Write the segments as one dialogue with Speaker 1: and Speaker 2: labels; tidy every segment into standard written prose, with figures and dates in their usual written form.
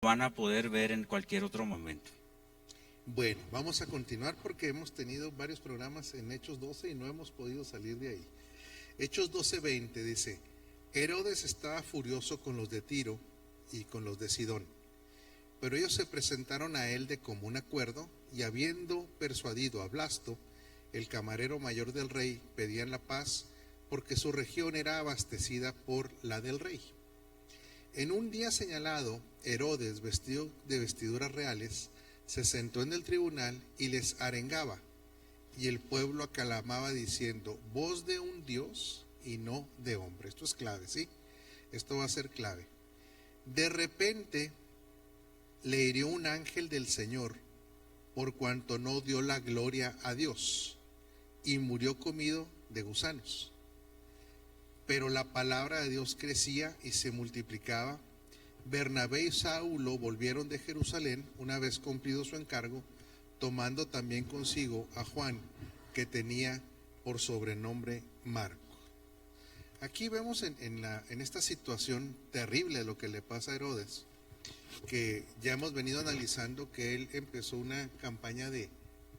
Speaker 1: van a poder ver en cualquier otro momento.
Speaker 2: Bueno, vamos a continuar porque hemos tenido varios programas en Hechos 12 y no hemos podido salir de ahí. Hechos 12:20 dice: Herodes estaba furioso con los de Tiro y con los de Sidón, pero ellos se presentaron a él de común acuerdo, y habiendo persuadido a Blasto, el camarero mayor del rey, pedían la paz porque su región era abastecida por la del rey. En un día señalado, Herodes, vestido de vestiduras reales, se sentó en el tribunal y les arengaba, y el pueblo aclamaba diciendo: voz de un Dios y no de hombre. Esto es clave, ¿sí? Esto va a ser clave. De repente le hirió un ángel del Señor, por cuanto no dio la gloria a Dios, y murió comido de gusanos. Pero la palabra de Dios crecía y se multiplicaba. Bernabé y Saulo volvieron de Jerusalén una vez cumplido su encargo, tomando también consigo a Juan, que tenía por sobrenombre Marco. Aquí vemos en esta situación terrible de lo que le pasa a Herodes, que ya hemos venido analizando que él empezó una campaña de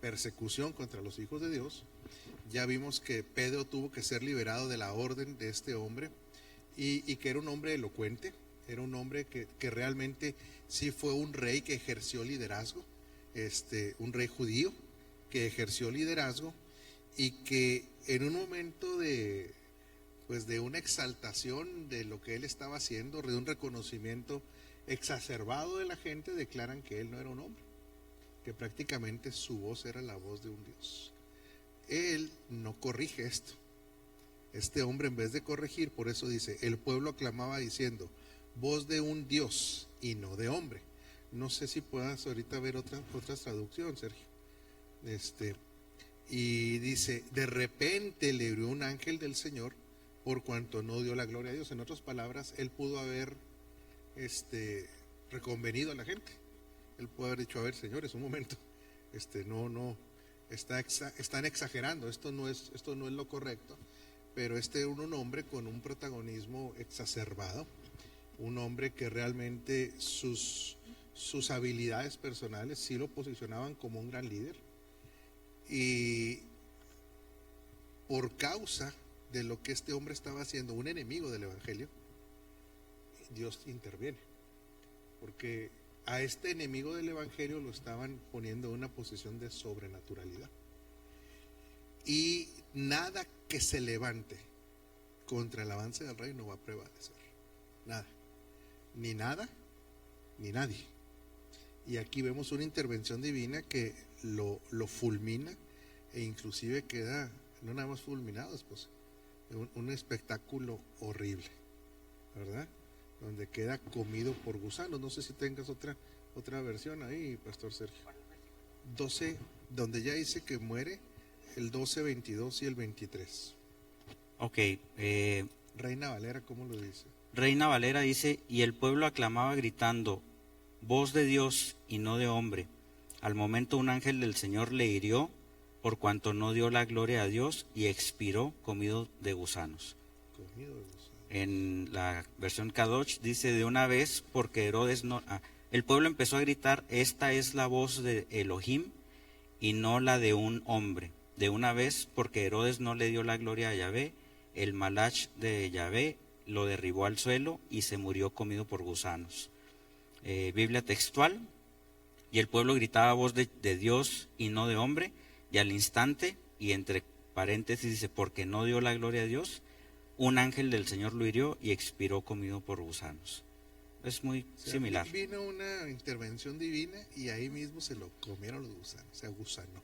Speaker 2: persecución contra los hijos de Dios. Ya vimos que Pedro tuvo que ser liberado de la orden de este hombre, y que era un hombre elocuente, era un hombre que realmente sí fue un rey que ejerció liderazgo, un rey judío que ejerció liderazgo, y que en un momento de una exaltación de lo que él estaba haciendo, de un reconocimiento exacerbado de la gente, declaran que él no era un hombre, que prácticamente su voz era la voz de un Dios. Él no corrige esto. Este hombre, en vez de corregir, por eso dice: el pueblo aclamaba diciendo: voz de un Dios y no de hombre. No sé si puedas ahorita ver otra traducción, Sergio. Y dice: de repente le hirió un ángel del Señor, por cuanto no dio la gloria a Dios. En otras palabras, él pudo haber reconvenido a la gente. Él pudo haber dicho: a ver, señores, un momento, están exagerando, esto no es lo correcto. Pero era un hombre con un protagonismo exacerbado, un hombre que realmente sus habilidades personales sí lo posicionaban como un gran líder, y por causa de lo que este hombre estaba haciendo, un enemigo del evangelio, Dios interviene, porque a este enemigo del evangelio lo estaban poniendo en una posición de sobrenaturalidad, y nada que se levante contra el avance del reino va a prevalecer. Nada, ni nada, ni nadie. Y aquí vemos una intervención divina que lo fulmina, e inclusive queda no nada más fulminado, pues un espectáculo horrible, ¿verdad? Donde queda comido por gusanos. No sé si tengas otra versión ahí, Pastor Sergio. 12, donde ya dice que muere, el 12, 22 y el 23.
Speaker 1: Ok.
Speaker 2: Reina Valera, ¿cómo lo dice?
Speaker 1: Reina Valera dice: y el pueblo aclamaba gritando: voz de Dios y no de hombre. Al momento un ángel del Señor le hirió, por cuanto no dio la gloria a Dios, y expiró comido de gusanos. En la versión Kadosh dice: de una vez, porque Herodes no... el pueblo empezó a gritar: esta es la voz de Elohim y no la de un hombre. De una vez, porque Herodes no le dio la gloria a Yahvé, el Malach de Yahvé lo derribó al suelo y se murió comido por gusanos. Biblia textual: y el pueblo gritaba voz de Dios y no de hombre, y al instante, y entre paréntesis dice: porque no dio la gloria a Dios, un ángel del Señor lo hirió y expiró comido por gusanos. Es muy similar.
Speaker 2: Vino una intervención divina y ahí mismo se lo comieron los gusanos, se gusanó.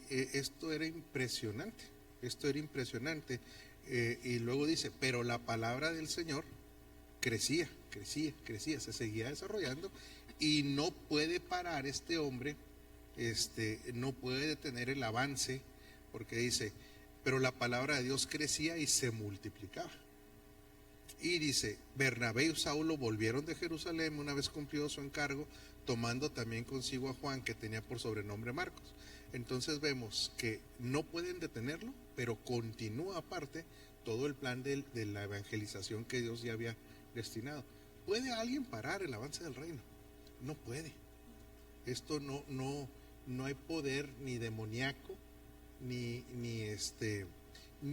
Speaker 2: Esto era impresionante, y luego dice: pero la palabra del Señor crecía, se seguía desarrollando, y no puede parar este hombre, no puede detener el avance, porque dice: pero la palabra de Dios crecía y se multiplicaba. Y dice: Bernabé y Saulo volvieron de Jerusalén una vez cumplido su encargo, tomando también consigo a Juan, que tenía por sobrenombre Marcos. Entonces vemos que no pueden detenerlo, pero continúa aparte todo el plan de la evangelización que Dios ya había destinado. ¿Puede alguien parar el avance del reino? No puede. Esto no hay poder ni demoníaco, ni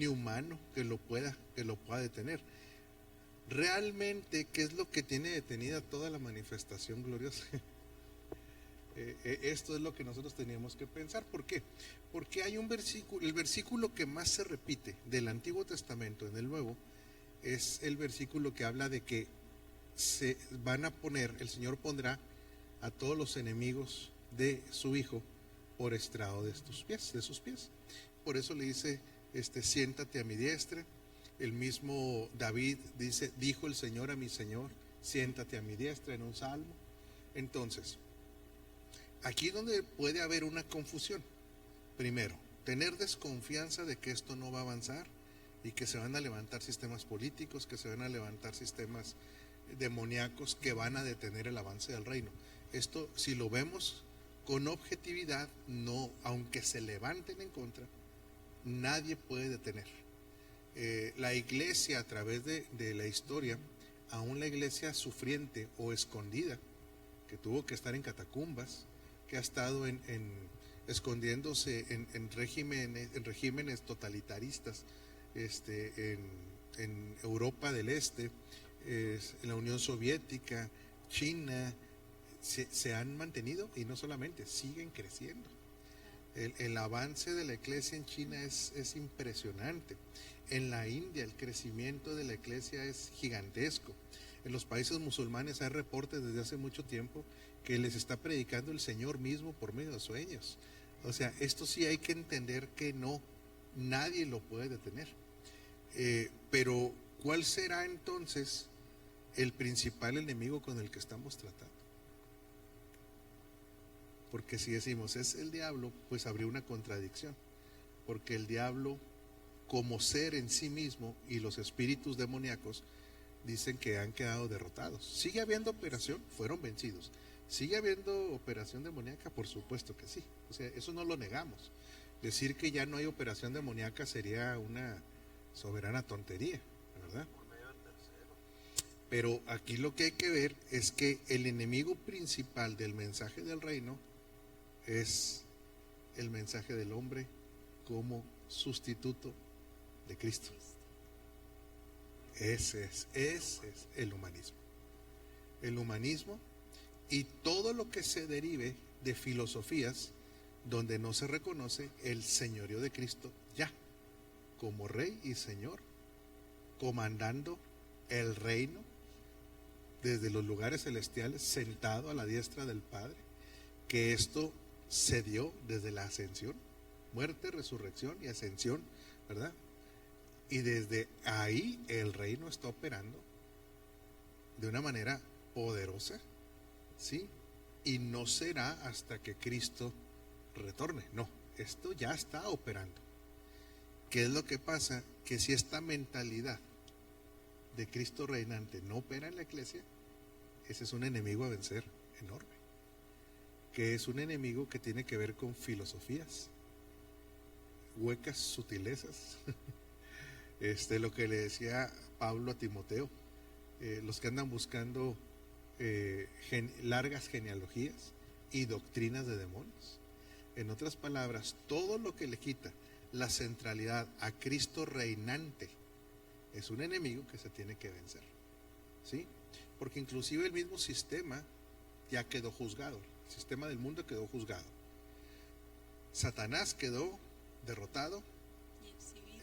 Speaker 2: humano que lo pueda detener. Realmente, ¿qué es lo que tiene detenida toda la manifestación gloriosa? Esto es lo que nosotros teníamos que pensar. ¿Por qué? Porque hay un versículo, el versículo que más se repite del Antiguo Testamento en el Nuevo, es el versículo que habla de que se van a poner, el Señor pondrá a todos los enemigos de su Hijo por estrado de sus pies. Por eso le dice, siéntate a mi diestra. El mismo David dijo el Señor a mi Señor, siéntate a mi diestra, en un salmo. Entonces, aquí es donde puede haber una confusión. Primero, tener desconfianza de que esto no va a avanzar y que se van a levantar sistemas políticos, que se van a levantar sistemas demoníacos que van a detener el avance del reino. Esto, si lo vemos con objetividad, no, aunque se levanten en contra, nadie puede detener. La iglesia, a través de la historia, aún la iglesia sufriente o escondida, que tuvo que estar en catacumbas, que ha estado escondiéndose en regímenes totalitaristas, en Europa del Este, en la Unión Soviética, China, se han mantenido, y no solamente, siguen creciendo. El avance de la iglesia en China es impresionante. En la India el crecimiento de la iglesia es gigantesco. En los países musulmanes hay reportes desde hace mucho tiempo que les está predicando el Señor mismo por medio de sueños. O sea, esto sí hay que entender que nadie lo puede detener. Pero ¿cuál será entonces el principal enemigo con el que estamos tratando? Porque si decimos es el diablo, pues habría una contradicción, porque el diablo, como ser en sí mismo, y los espíritus demoníacos dicen que han quedado derrotados. ¿Sigue habiendo operación? Fueron vencidos. ¿Sigue habiendo operación demoníaca? Por supuesto que sí. O sea, eso no lo negamos. Decir que ya no hay operación demoníaca sería una soberana tontería, ¿verdad? Pero aquí lo que hay que ver es que el enemigo principal del mensaje del reino es el mensaje del hombre como sustituto de Cristo. Ese es el humanismo. El humanismo y todo lo que se derive de filosofías donde no se reconoce el señorío de Cristo ya, como Rey y Señor, comandando el reino desde los lugares celestiales, sentado a la diestra del Padre, que esto se dio desde la ascensión, muerte, resurrección y ascensión, ¿verdad? Y desde ahí el reino está operando de una manera poderosa, ¿sí? Y no será hasta que Cristo retorne, no, esto ya está operando. ¿Qué es lo que pasa? Que si esta mentalidad de Cristo reinante no opera en la iglesia, ese es un enemigo a vencer enorme, que es un enemigo que tiene que ver con filosofías, huecas sutilezas. Lo que le decía Pablo a Timoteo, los que andan buscando largas genealogías y doctrinas de demonios. En otras palabras, todo lo que le quita la centralidad a Cristo reinante es un enemigo que se tiene que vencer, ¿sí? Porque inclusive el mismo sistema ya quedó juzgado, el sistema del mundo quedó juzgado. Satanás quedó derrotado,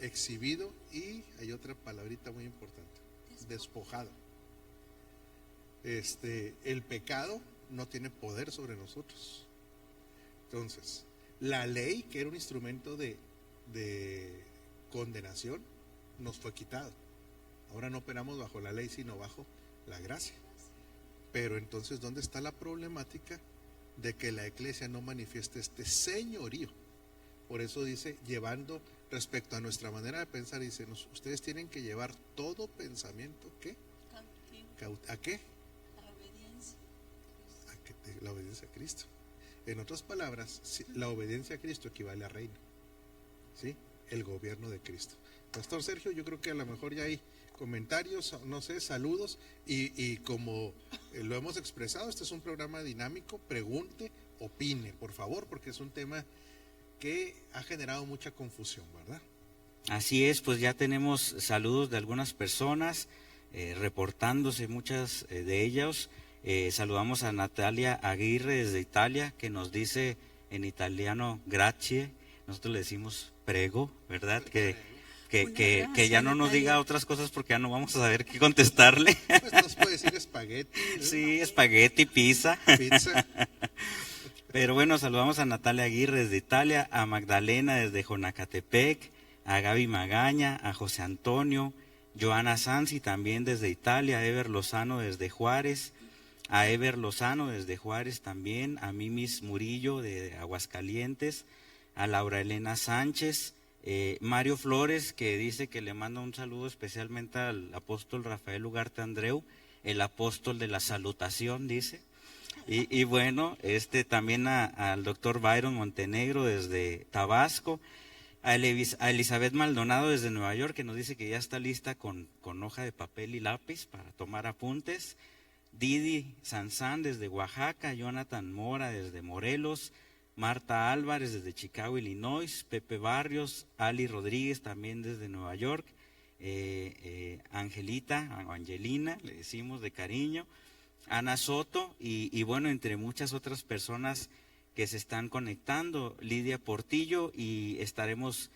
Speaker 2: exhibido, y hay otra palabrita muy importante, despojado. El pecado no tiene poder sobre nosotros. Entonces, la ley, que era un instrumento de condenación, nos fue quitado. Ahora no operamos bajo la ley, sino bajo la gracia. Pero entonces, ¿dónde está la problemática de que la iglesia no manifieste este señorío? Por eso dice, llevando, respecto a nuestra manera de pensar, dice, ustedes tienen que llevar todo pensamiento, ¿qué? ¿A qué? La obediencia a Cristo. En otras palabras, la obediencia a Cristo equivale a reino, ¿sí? El gobierno de Cristo. Pastor Sergio, yo creo que a lo mejor ya hay comentarios, no sé, saludos, y como lo hemos expresado, este es un programa dinámico, pregunte, opine, por favor, porque es un tema que ha generado mucha confusión, ¿verdad?
Speaker 1: Así es, pues ya tenemos saludos de algunas personas, reportándose muchas de ellas. Saludamos a Natalia Aguirre desde Italia, que nos dice en italiano grazie, nosotros le decimos prego, ¿verdad? Que ya no nos diga otras cosas porque ya no vamos a saber qué contestarle.
Speaker 2: Pues nos puede decir espagueti, ¿no?
Speaker 1: Sí, espagueti, pizza.
Speaker 2: Pizza.
Speaker 1: Pero bueno, saludamos a Natalia Aguirre desde Italia, a Magdalena desde Jonacatepec, a Gaby Magaña, a José Antonio, Joana Sansi también desde Italia, a Ever Lozano desde Juárez, a Ever Lozano desde Juárez también, a Mimis Murillo de Aguascalientes, a Laura Elena Sánchez, Mario Flores, que dice que le manda un saludo especialmente al apóstol Rafael Ugarte Andreu, el apóstol de la salutación, dice. Y bueno, también al doctor Byron Montenegro desde Tabasco, a Elizabeth Maldonado desde Nueva York, que nos dice que ya está lista con hoja de papel y lápiz para tomar apuntes. Didi Sanzán desde Oaxaca, Jonathan Mora desde Morelos, Marta Álvarez desde Chicago, Illinois, Pepe Barrios, Ali Rodríguez también desde Nueva York, Angelina, le decimos de cariño, Ana Soto y bueno, entre muchas otras personas que se están conectando, Lidia Portillo, y estaremos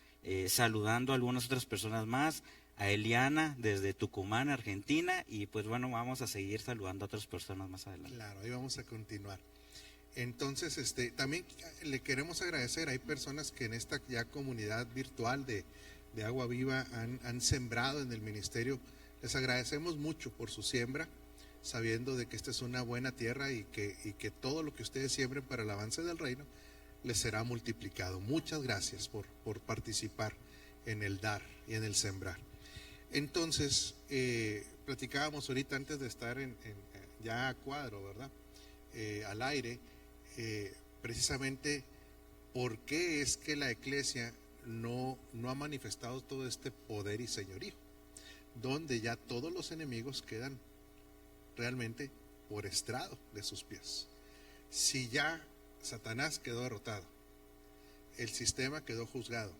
Speaker 1: saludando a algunas otras personas más, a Eliana desde Tucumán, Argentina, y pues bueno, vamos a seguir saludando a otras personas más adelante.
Speaker 2: Claro, ahí vamos a continuar. Entonces, también le queremos agradecer, hay personas que en esta ya comunidad virtual de Agua Viva han sembrado en el ministerio. Les agradecemos mucho por su siembra, sabiendo de que esta es una buena tierra y que todo lo que ustedes siembren para el avance del reino les será multiplicado. Muchas gracias por participar en el dar y en el sembrar. Entonces, platicábamos ahorita antes de estar ya a cuadro, ¿verdad? Al aire, precisamente por qué es que la iglesia no ha manifestado todo este poder y señorío, donde ya todos los enemigos quedan realmente por estrado de sus pies. Si ya Satanás quedó derrotado, el sistema quedó juzgado,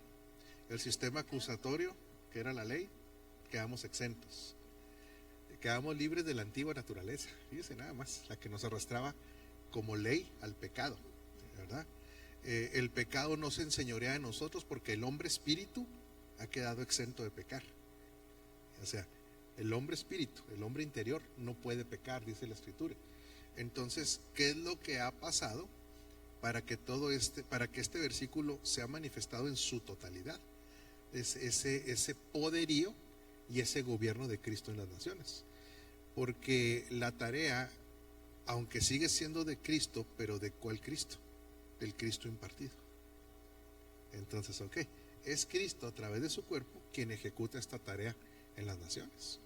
Speaker 2: el sistema acusatorio, que era la ley, quedamos exentos, quedamos libres de la antigua naturaleza. Fíjense nada más, la que nos arrastraba como ley al pecado, ¿verdad? El pecado no se enseñorea de nosotros porque el hombre espíritu ha quedado exento de pecar. O sea, el hombre espíritu, el hombre interior no puede pecar, dice la Escritura. Entonces, ¿qué es lo que ha pasado para que este versículo sea manifestado en su totalidad? Es ese poderío y ese gobierno de Cristo en las naciones. Porque la tarea, aunque sigue siendo de Cristo, pero ¿de cuál Cristo? Del Cristo impartido. Entonces, es Cristo a través de su cuerpo quien ejecuta esta tarea en las naciones.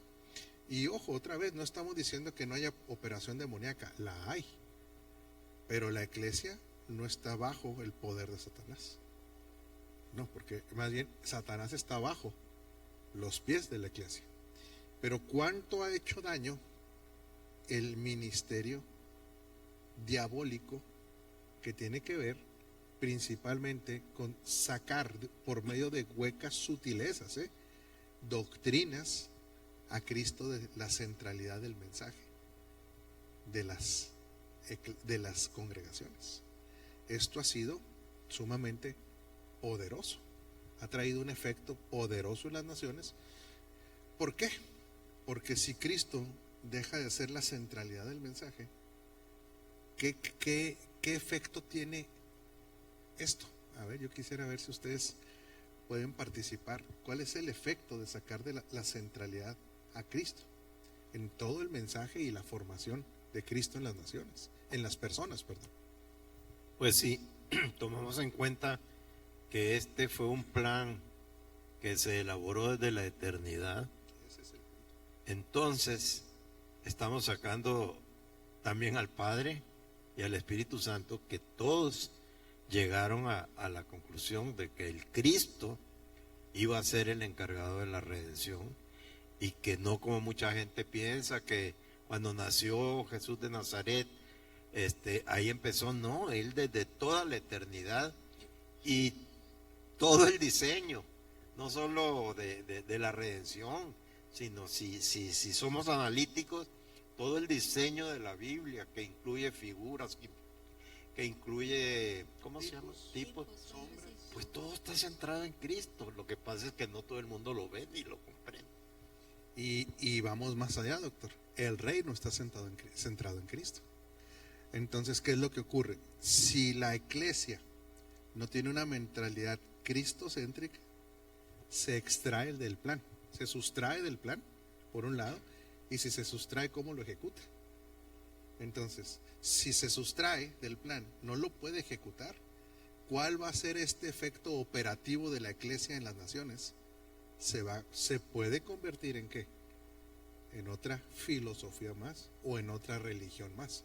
Speaker 2: Y ojo, otra vez, no estamos diciendo que no haya operación demoníaca, la hay, pero la iglesia no está bajo el poder de Satanás. No, porque más bien Satanás está bajo los pies de la iglesia. Pero ¿cuánto ha hecho daño el ministerio diabólico que tiene que ver principalmente con sacar por medio de huecas sutilezas, doctrinas a Cristo de la centralidad del mensaje de las congregaciones? Esto ha sido sumamente poderoso, ha traído un efecto poderoso en las naciones. ¿Por qué? Porque si Cristo deja de ser la centralidad del mensaje, ¿qué efecto tiene esto? A ver, yo quisiera ver si ustedes pueden participar. ¿Cuál es el efecto de sacar de la centralidad a Cristo en todo el mensaje y la formación de Cristo en las naciones, en las personas, perdón?
Speaker 3: Pues sí, tomamos en cuenta que este fue un plan que se elaboró desde la eternidad. Entonces, estamos sacando también al Padre y al Espíritu Santo, que todos llegaron a la conclusión de que el Cristo iba a ser el encargado de la redención, y que no como mucha gente piensa que cuando nació Jesús de Nazaret, ahí empezó. No, él desde toda la eternidad y todo el diseño, no solo de la redención, sino si somos analíticos, todo el diseño de la Biblia, que incluye figuras, que incluye, ¿cómo se llama? Tipos, sombras. Pues todo está centrado en Cristo. Lo que pasa es que no todo el mundo lo ve ni lo comprende.
Speaker 2: Y vamos más allá, doctor. El reino está centrado en Cristo. Entonces, ¿qué es lo que ocurre? Si la iglesia no tiene una mentalidad cristocéntrica, se extrae del plan, se sustrae del plan, por un lado, y si se sustrae, ¿cómo lo ejecuta? Entonces, si se sustrae del plan, no lo puede ejecutar. ¿Cuál va a ser este efecto operativo de la iglesia en las naciones? Se puede convertir ¿en qué? En otra filosofía más o en otra religión más,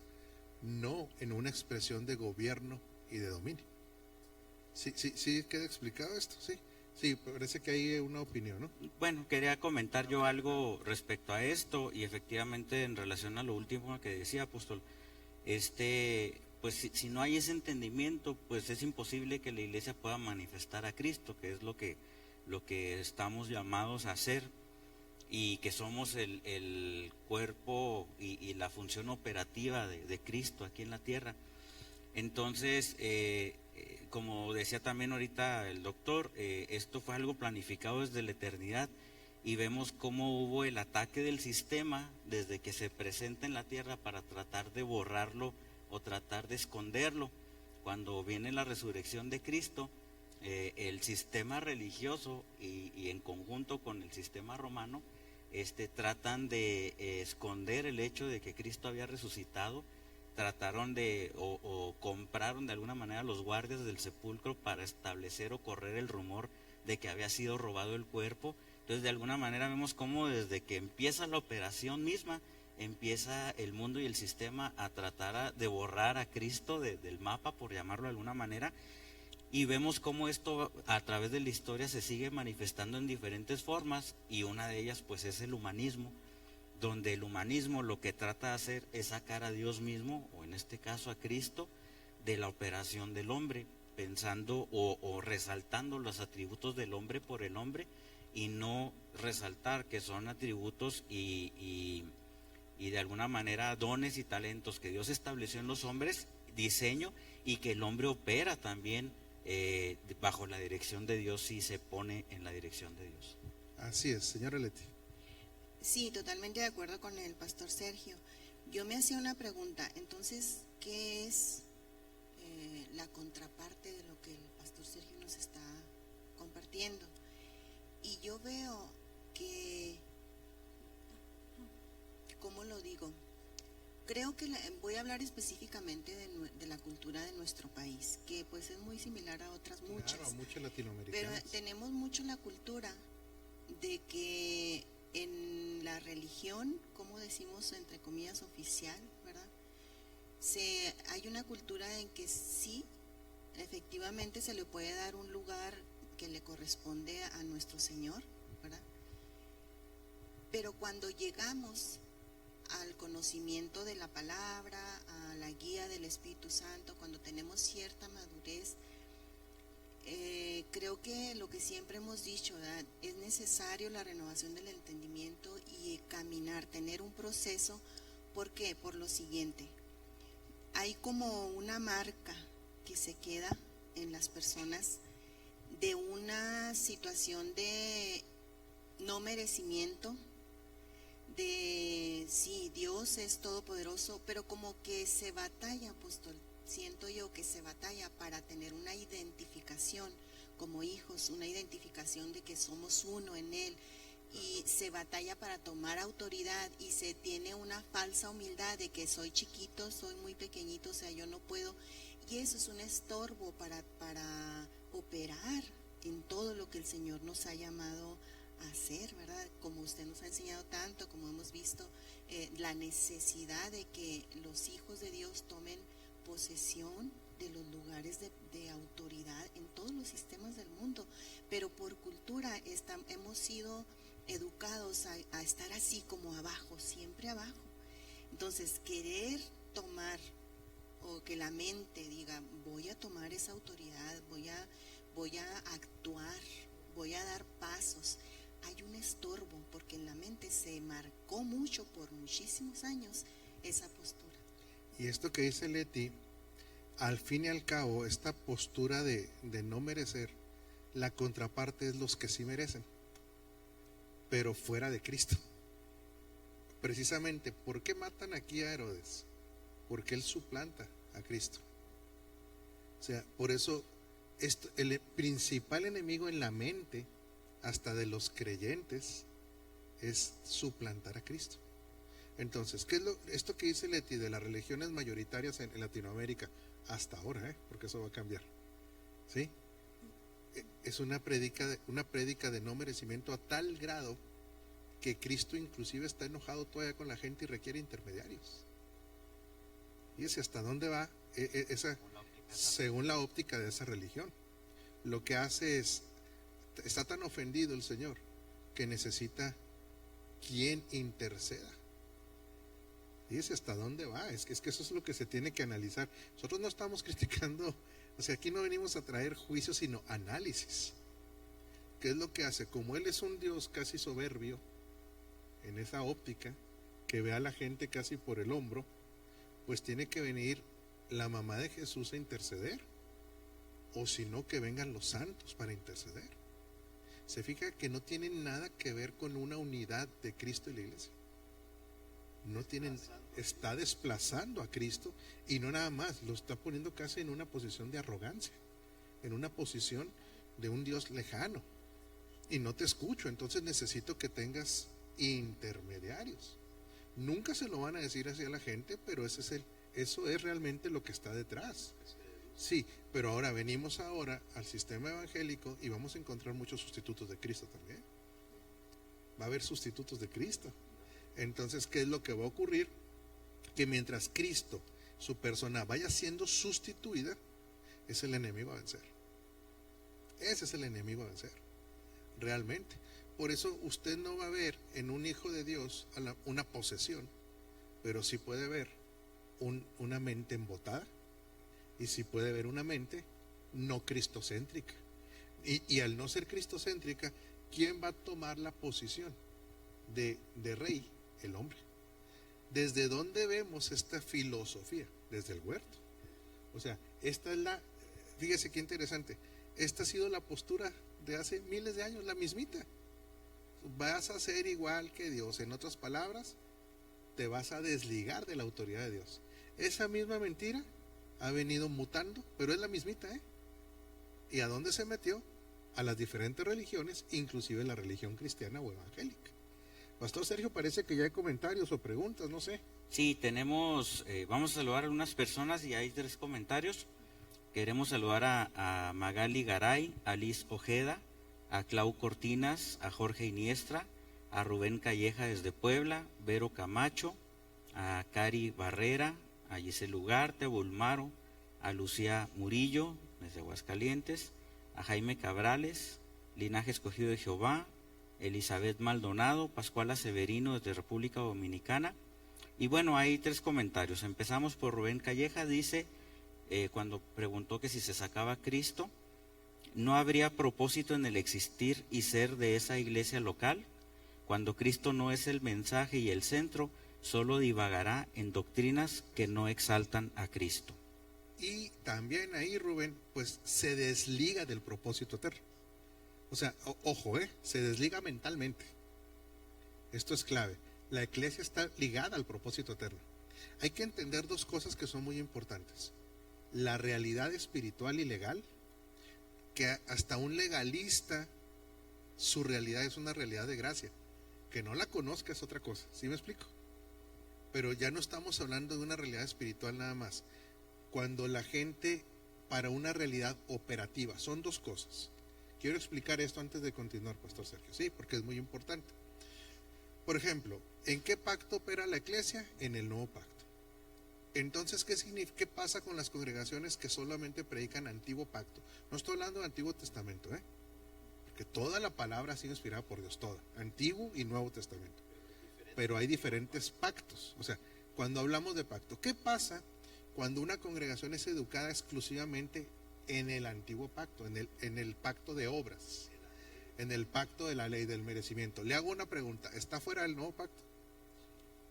Speaker 2: no en una expresión de gobierno y de dominio. Sí queda explicado esto, sí, parece que hay una opinión, ¿no?
Speaker 1: Bueno, quería comentar yo algo respecto a esto, y efectivamente en relación a lo último que decía, apóstol, pues si no hay ese entendimiento, pues es imposible que la iglesia pueda manifestar a Cristo, que es lo que estamos llamados a hacer, y que somos el cuerpo y la función operativa de Cristo aquí en la tierra. Entonces, como decía también ahorita el doctor, esto fue algo planificado desde la eternidad, y vemos cómo hubo el ataque del sistema desde que se presenta en la tierra para tratar de borrarlo o tratar de esconderlo. Cuando viene la resurrección de Cristo, el sistema religioso y en conjunto con el sistema romano tratan de esconder el hecho de que Cristo había resucitado. Trataron o compraron de alguna manera a los guardias del sepulcro para establecer o correr el rumor de que había sido robado el cuerpo. Entonces, de alguna manera vemos cómo desde que empieza la operación misma, empieza el mundo y el sistema a tratar de borrar a Cristo del mapa, por llamarlo de alguna manera, y vemos cómo esto a través de la historia se sigue manifestando en diferentes formas, y una de ellas pues es el humanismo, donde el humanismo lo que trata de hacer es sacar a Dios mismo, o en este caso a Cristo, de la operación del hombre, pensando o resaltando los atributos del hombre por el hombre, y no resaltar que son atributos y de alguna manera dones y talentos que Dios estableció en los hombres, diseño, y que el hombre opera también bajo la dirección de Dios y se pone en la dirección de Dios.
Speaker 2: Así es, señora Leti.
Speaker 4: Sí, totalmente de acuerdo con el pastor Sergio. Yo me hacía una pregunta, entonces, ¿qué es la contraparte de lo que el pastor Sergio nos está compartiendo? Y yo veo que, ¿cómo lo digo? Creo que voy a hablar específicamente de la cultura de nuestro país, que pues es muy similar a otras muchas.
Speaker 2: Claro, a muchas latinoamericanas.
Speaker 4: Pero tenemos mucho la cultura de que en la religión, como decimos entre comillas oficial, ¿verdad? Hay una cultura en que sí, efectivamente se le puede dar un lugar que le corresponde a nuestro Señor, ¿verdad? Pero cuando llegamos al conocimiento de la palabra, a la guía del Espíritu Santo, cuando tenemos cierta madurez, creo que lo que siempre hemos dicho, ¿verdad? Es necesario la renovación del entendimiento y caminar, tener un proceso. ¿Por qué? Por lo siguiente, hay como una marca que se queda en las personas de una situación de no merecimiento, de sí, Dios es todopoderoso, pero como que se batalla, apóstol, siento yo que se batalla para tener una identificación como hijos, una identificación de que somos uno en Él, y se batalla para tomar autoridad, y se tiene una falsa humildad de que soy chiquito, soy muy pequeñito, o sea, yo no puedo, y eso es un estorbo para operar en todo lo que el Señor nos ha llamado a hacer, ¿verdad? Como usted nos ha enseñado tanto, como hemos visto, la necesidad de que los hijos de Dios tomen posesión de los lugares de autoridad en todos los sistemas del mundo, pero por cultura hemos sido educados a estar así como abajo, siempre abajo. Entonces, querer tomar, o que la mente diga, voy a tomar esa autoridad, voy a actuar, voy a dar pasos, hay un estorbo, porque en la mente se marcó mucho por muchísimos años esa postura.
Speaker 2: Y esto que dice Leti, al fin y al cabo, esta postura de no merecer, la contraparte es los que sí merecen, pero fuera de Cristo. Precisamente, ¿por qué matan aquí a Herodes? Porque él suplanta a Cristo. O sea, por eso el principal enemigo en la mente, hasta de los creyentes, es suplantar a Cristo. Entonces, ¿qué es esto que dice Leti de las religiones mayoritarias en Latinoamérica? Hasta ahora, porque eso va a cambiar. ¿Sí? Es una prédica de no merecimiento a tal grado que Cristo inclusive está enojado todavía con la gente y requiere intermediarios. Fíjese hasta dónde va según la óptica de esa religión. Lo que hace está tan ofendido el Señor que necesita quien interceda. Fíjese hasta dónde va. Es que eso es lo que se tiene que analizar. Nosotros no estamos criticando, o sea, aquí no venimos a traer juicios, sino análisis. ¿Qué es lo que hace? Como Él es un Dios casi soberbio, en esa óptica, que ve a la gente casi por el hombro, pues tiene que venir la mamá de Jesús a interceder, o si no, que vengan los santos para interceder. Se fija que no tienen nada que ver con una unidad de Cristo y la iglesia. Está desplazando a Cristo, y no nada más, lo está poniendo casi en una posición de arrogancia, en una posición de un Dios lejano, y no te escucho, entonces necesito que tengas intermediarios. Nunca se lo van a decir así a la gente, pero eso es realmente lo que está detrás. Sí, pero ahora venimos al sistema evangélico y vamos a encontrar muchos sustitutos de Cristo también. Va a haber sustitutos de Cristo. Entonces, ¿qué es lo que va a ocurrir? Que mientras Cristo, su persona, vaya siendo sustituida, es el enemigo a vencer. Ese es el enemigo a vencer, realmente. Por eso usted no va a ver en un hijo de Dios una posesión, pero sí puede ver una mente embotada, y sí puede ver una mente no cristocéntrica. Y al no ser cristocéntrica, ¿quién va a tomar la posición de rey? El hombre. ¿Desde dónde vemos esta filosofía? Desde el huerto. O sea, fíjese qué interesante, esta ha sido la postura de hace miles de años, la mismita. Vas a ser igual que Dios. En otras palabras, te vas a desligar de la autoridad de Dios. Esa misma mentira ha venido mutando, pero es la mismita, ¿Y a dónde se metió? A las diferentes religiones, inclusive la religión cristiana o evangélica. Pastor Sergio, parece que ya hay comentarios o preguntas, no sé.
Speaker 1: Sí, tenemos, vamos a saludar a algunas personas y hay 3 comentarios. Queremos saludar a Magali Garay, a Liz Ojeda, a Clau Cortinas, a Jorge Iniestra, a Rubén Calleja desde Puebla, Vero Camacho, a Cari Barrera, a Giselle Ugarte, a Bulmaro, a Lucía Murillo desde Aguascalientes, a Jaime Cabrales, Linaje Escogido de Jehová, Elizabeth Maldonado, Pascuala Severino desde República Dominicana. Y bueno, hay 3 comentarios. Empezamos por Rubén Calleja, dice, cuando preguntó que si se sacaba a Cristo, ¿no habría propósito en el existir y ser de esa iglesia local? Cuando Cristo no es el mensaje y el centro, solo divagará en doctrinas que no exaltan a Cristo.
Speaker 2: Y también ahí, Rubén, pues se desliga del propósito eterno. O sea, ojo, se desliga mentalmente. Esto es clave. La iglesia está ligada al propósito eterno. Hay que entender 2 cosas que son muy importantes. La realidad espiritual y legal, que hasta un legalista, su realidad es una realidad de gracia. Que no la conozca es otra cosa, ¿sí me explico? Pero ya no estamos hablando de una realidad espiritual nada más. Cuando la gente, para una realidad operativa, son 2 cosas. Quiero explicar esto antes de continuar, Pastor Sergio, sí, porque es muy importante. Por ejemplo, ¿en qué pacto opera la iglesia? En el nuevo pacto. Entonces, ¿qué pasa con las congregaciones que solamente predican Antiguo Pacto? No estoy hablando de Antiguo Testamento, porque toda la palabra ha sido inspirada por Dios, toda, Antiguo y Nuevo Testamento. Pero hay diferentes pactos. O sea, cuando hablamos de pacto, ¿qué pasa cuando una congregación es educada exclusivamente en el Antiguo Pacto, en el pacto de obras, en el pacto de la ley del merecimiento? Le hago una pregunta, ¿está fuera del Nuevo Pacto?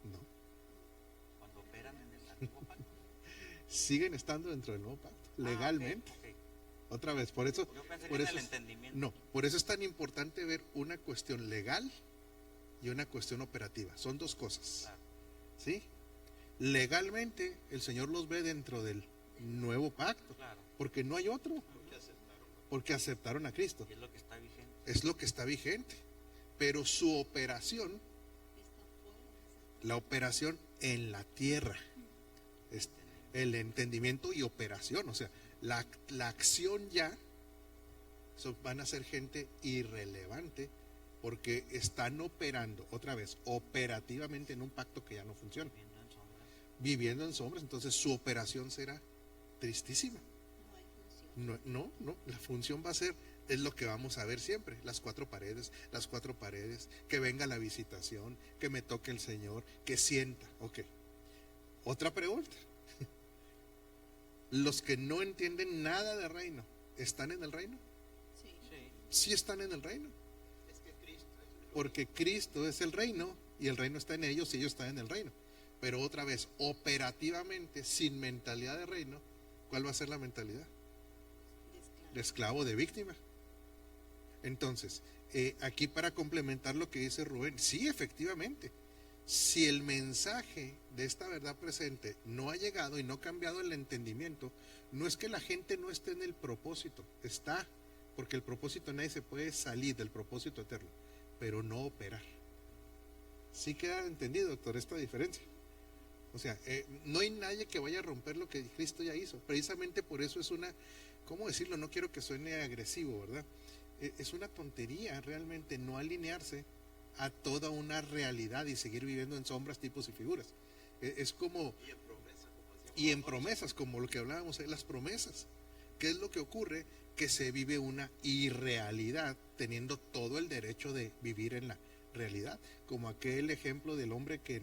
Speaker 2: No.
Speaker 1: Cuando operan en el antiguo pacto.
Speaker 2: Siguen estando dentro del Nuevo Pacto, legalmente.
Speaker 1: Ok.
Speaker 2: Otra vez, por eso,
Speaker 1: Yo pensé
Speaker 2: por
Speaker 1: que en
Speaker 2: eso
Speaker 1: el entendimiento.
Speaker 2: no, por eso es tan importante ver una cuestión legal y una cuestión operativa. Son dos cosas.
Speaker 1: Claro.
Speaker 2: ¿Sí? Legalmente el Señor los ve dentro del Nuevo Pacto,
Speaker 1: Claro.
Speaker 2: porque no hay otro, porque aceptaron a Cristo.
Speaker 1: Y es lo que está vigente.
Speaker 2: Es lo que está vigente. Pero su operación, la operación en la tierra, es el entendimiento y operación, o sea, la acción ya, van a ser gente irrelevante porque están operando, otra vez, operativamente en un pacto que ya no funciona,
Speaker 1: Viviendo en sombras.
Speaker 2: viviendo en sombras. Entonces su operación será tristísima.
Speaker 4: No hay función.
Speaker 2: No, la función va a ser, es lo que vamos a ver siempre, las cuatro paredes, que venga la visitación, que me toque el Señor, que sienta. Ok. Otra pregunta. Los que no entienden nada de reino, ¿están en el reino?
Speaker 4: Sí.
Speaker 1: Sí.
Speaker 2: Sí están en el reino. Porque Cristo es el reino y el reino está en ellos y ellos están en el reino. Pero otra vez, operativamente, sin mentalidad de reino, ¿cuál va a ser la mentalidad? De esclavo, de víctima. Entonces, aquí para complementar lo que dice Rubén, sí, efectivamente, si el mensaje de esta verdad presente no ha llegado y no ha cambiado el entendimiento, no es que la gente no esté en el propósito, está, porque el propósito nadie se puede salir del propósito eterno, pero no operar. ¿Sí queda entendido, doctor, esta diferencia? O sea, no hay nadie que vaya a romper lo que Cristo ya hizo. Precisamente por eso es una, ¿cómo decirlo? No quiero que suene agresivo, ¿verdad? Es una tontería realmente no alinearse a toda una realidad y seguir viviendo en sombras, tipos y figuras. Es como... Y en promesas, como lo que hablábamos, las promesas. ¿Qué es lo que ocurre? Que se vive una irrealidad teniendo todo el derecho de vivir en la realidad. Como aquel ejemplo del hombre que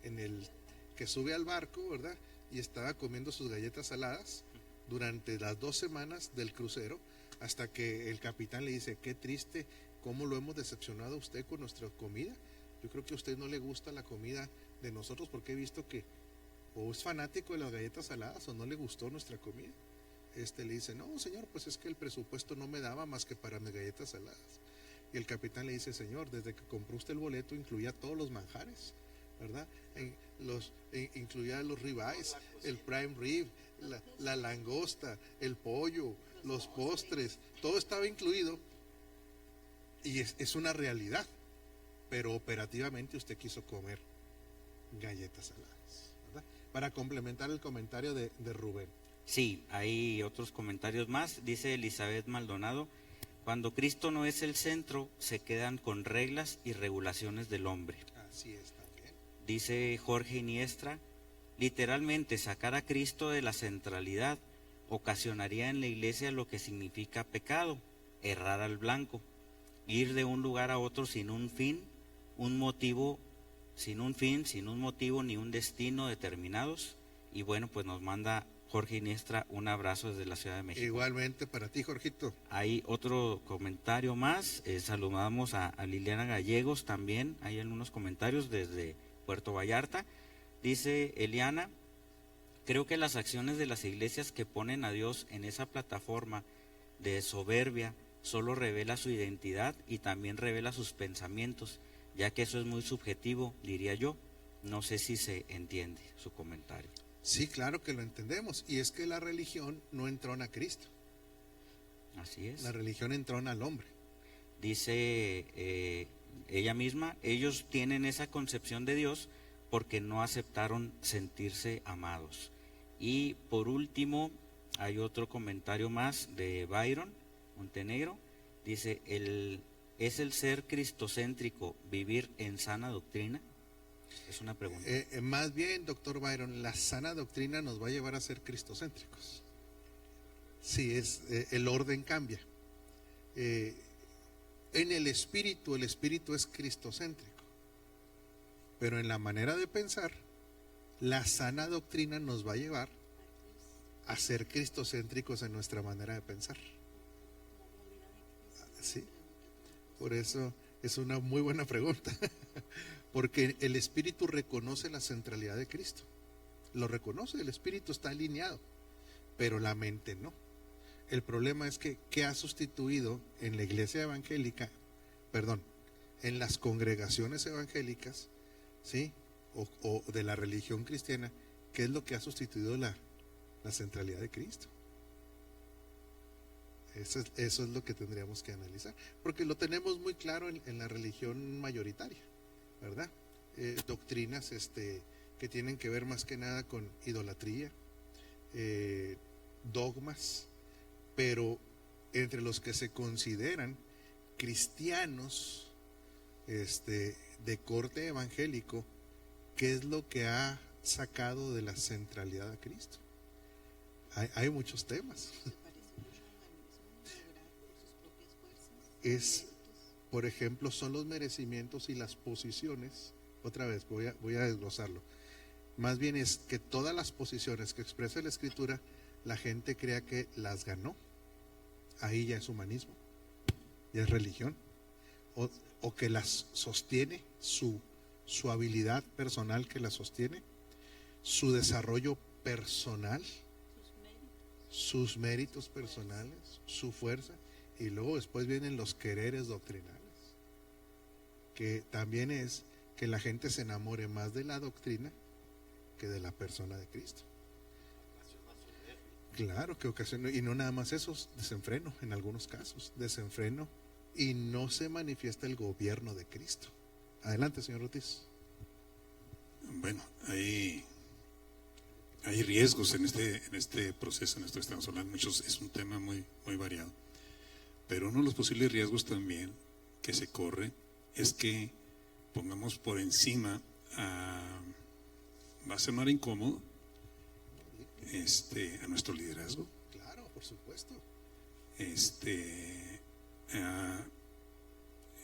Speaker 2: en el que sube al barco, ¿verdad? Y estaba comiendo sus galletas saladas durante las 2 semanas del crucero, hasta que el capitán le dice, qué triste, cómo lo hemos decepcionado a usted con nuestra comida. Yo creo que a usted no le gusta la comida de nosotros porque he visto que o es fanático de las galletas saladas o no le gustó nuestra comida. Le dice, no señor, pues es que el presupuesto no me daba más que para mis galletas saladas. Y el capitán le dice, señor, desde que compró usted el boleto incluía todos los manjares, ¿verdad? Incluía los ribeyes, el prime rib, la langosta, el pollo, los postres, todo estaba incluido. Y es una realidad, pero operativamente usted quiso comer galletas saladas, ¿verdad? Para complementar el comentario de Rubén.
Speaker 1: Sí, hay otros comentarios más. Dice Elizabeth Maldonado, cuando Cristo no es el centro, se quedan con reglas y regulaciones del hombre.
Speaker 2: Así es también.
Speaker 1: Dice Jorge Iniestra, literalmente sacar a Cristo de la centralidad ocasionaría en la iglesia lo que significa pecado, errar al blanco, ir de un lugar a otro sin un fin, un motivo, sin un motivo ni un destino determinados. Y bueno, pues nos manda Jorge Iniestra un abrazo desde la Ciudad de México.
Speaker 2: Igualmente para ti, Jorgito.
Speaker 1: Hay otro comentario más. Saludamos a Liliana Gallegos también. Hay algunos comentarios desde Puerto Vallarta. Dice Eliana, creo que las acciones de las iglesias que ponen a Dios en esa plataforma de soberbia solo revela su identidad y también revela sus pensamientos, ya que eso es muy subjetivo, diría yo. No sé si se entiende su comentario.
Speaker 2: Sí, claro que lo entendemos. Y es que la religión no entrona a Cristo.
Speaker 1: Así es.
Speaker 2: La religión entrona al hombre.
Speaker 1: Dice ella misma, ellos tienen esa concepción de Dios porque no aceptaron sentirse amados. Y por último, hay otro comentario más de Byron Montenegro. Dice, ¿es el ser cristocéntrico vivir en sana doctrina? Es una pregunta.
Speaker 2: Más bien, doctor Byron, la sana doctrina nos va a llevar a ser cristocéntricos. Sí, el orden cambia. En el espíritu es cristocéntrico. Pero en la manera de pensar, la sana doctrina nos va a llevar a ser cristocéntricos en nuestra manera de pensar. Sí. Por eso es una muy buena pregunta. Porque el espíritu reconoce la centralidad de Cristo. Lo reconoce, el espíritu está alineado, pero la mente no. El problema es que ¿qué ha sustituido en la iglesia evangélica, en las congregaciones evangélicas, ¿sí? O de la religión cristiana? ¿Qué es lo que ha sustituido la centralidad de Cristo? Eso es lo que tendríamos que analizar, porque lo tenemos muy claro en la religión mayoritaria, ¿verdad? Doctrinas que tienen que ver más que nada con idolatría, dogmas, pero entre los que se consideran cristianos de corte evangélico, ¿qué es lo que ha sacado de la centralidad a Cristo? Hay muchos temas. Por ejemplo, son los merecimientos y las posiciones. Otra vez, voy a desglosarlo. Más bien es que todas las posiciones que expresa la Escritura, la gente crea que las ganó. Ahí ya es humanismo, ya es religión. O que las sostiene, su habilidad personal que las sostiene, su desarrollo personal, sus méritos personales, su fuerza. Y luego después vienen los quereres doctrinales, que también es que la gente se enamore más de la doctrina que de la persona de Cristo. Claro que ocasiona, y no nada más eso, desenfreno en algunos casos, desenfreno, y no se manifiesta el gobierno de Cristo. Adelante, señor Ortiz.
Speaker 5: Bueno, hay riesgos en este proceso, en esto que estamos hablando, muchos, es un tema muy, muy variado. Pero uno de los posibles riesgos también que se corre es que pongamos por encima va a sonar incómodo a nuestro liderazgo.
Speaker 2: Claro, por supuesto.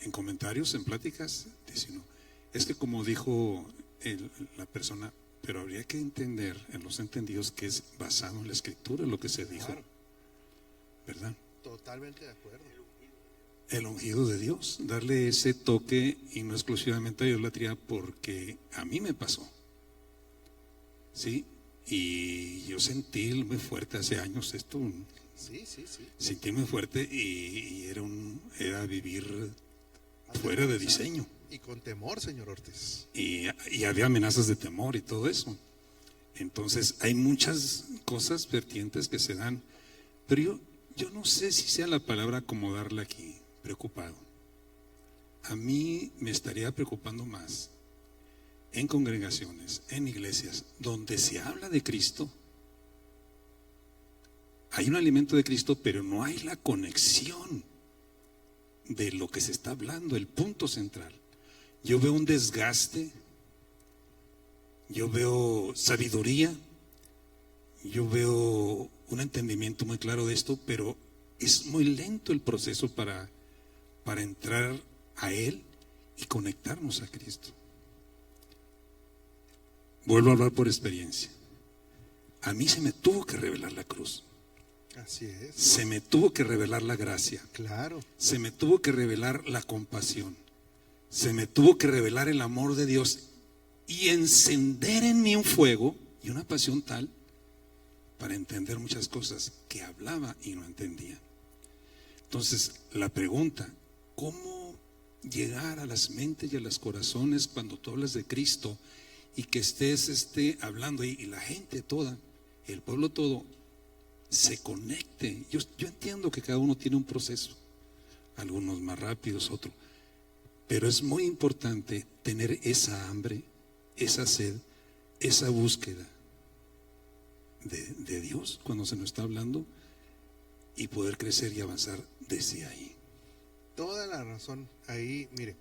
Speaker 5: En comentarios, en pláticas, dicen, no, es que como dijo la persona, pero habría que entender en los entendidos que es basado en la Escritura lo que se dijo,
Speaker 2: claro,
Speaker 5: ¿verdad?
Speaker 2: Totalmente de acuerdo.
Speaker 5: El ungido de Dios, darle ese toque y no exclusivamente a idolatría, porque a mí me pasó, ¿sí? Y yo sentí muy fuerte hace años esto,
Speaker 2: Sí.
Speaker 5: sentí muy fuerte y era vivir fuera de diseño.
Speaker 2: Y con temor, señor Ortiz.
Speaker 5: Y había amenazas de temor y todo eso. Entonces hay muchas cosas vertientes que se dan, pero yo no sé si sea la palabra acomodarla aquí, preocupado. A mí me estaría preocupando más en congregaciones, en iglesias, donde se habla de Cristo. Hay un alimento de Cristo, pero no hay la conexión de lo que se está hablando, el punto central. Yo veo un desgaste, yo veo sabiduría, yo veo un entendimiento muy claro de esto, pero es muy lento el proceso para entrar a Él y conectarnos a Cristo. Vuelvo a hablar por experiencia. A mí se me tuvo que revelar la cruz.
Speaker 2: Así es.
Speaker 5: Se me tuvo que revelar la gracia.
Speaker 2: Claro.
Speaker 5: Se me tuvo que revelar la compasión. Se me tuvo que revelar el amor de Dios y encender en mí un fuego y una pasión tal para entender muchas cosas que hablaba y no entendía. Entonces, la pregunta, ¿cómo llegar a las mentes y a los corazones cuando tú hablas de Cristo y que estés hablando y la gente toda, el pueblo todo, se conecte? Yo entiendo que cada uno tiene un proceso, algunos más rápidos, otros, pero es muy importante tener esa hambre, esa sed, esa búsqueda de Dios cuando se nos está hablando y poder crecer y avanzar desde ahí.
Speaker 2: Toda la razón. Ahí, mire,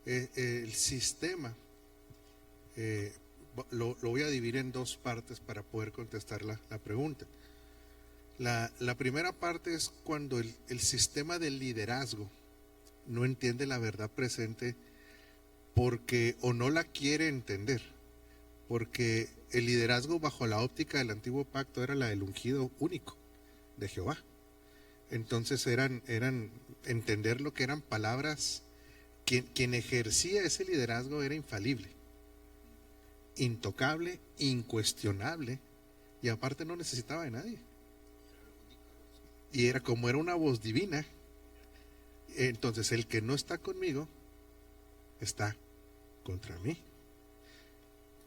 Speaker 2: el sistema Lo voy a dividir en dos partes para poder contestar la pregunta. La primera parte es cuando el sistema del liderazgo no entiende la verdad presente porque o no la quiere entender, porque el liderazgo bajo la óptica del antiguo pacto era la del ungido único de Jehová. Entonces eran entender lo que eran palabras. Quien ejercía ese liderazgo era infalible, intocable, incuestionable, y aparte no necesitaba de nadie. Y era como era una voz divina. Entonces el que no está conmigo está contra mí.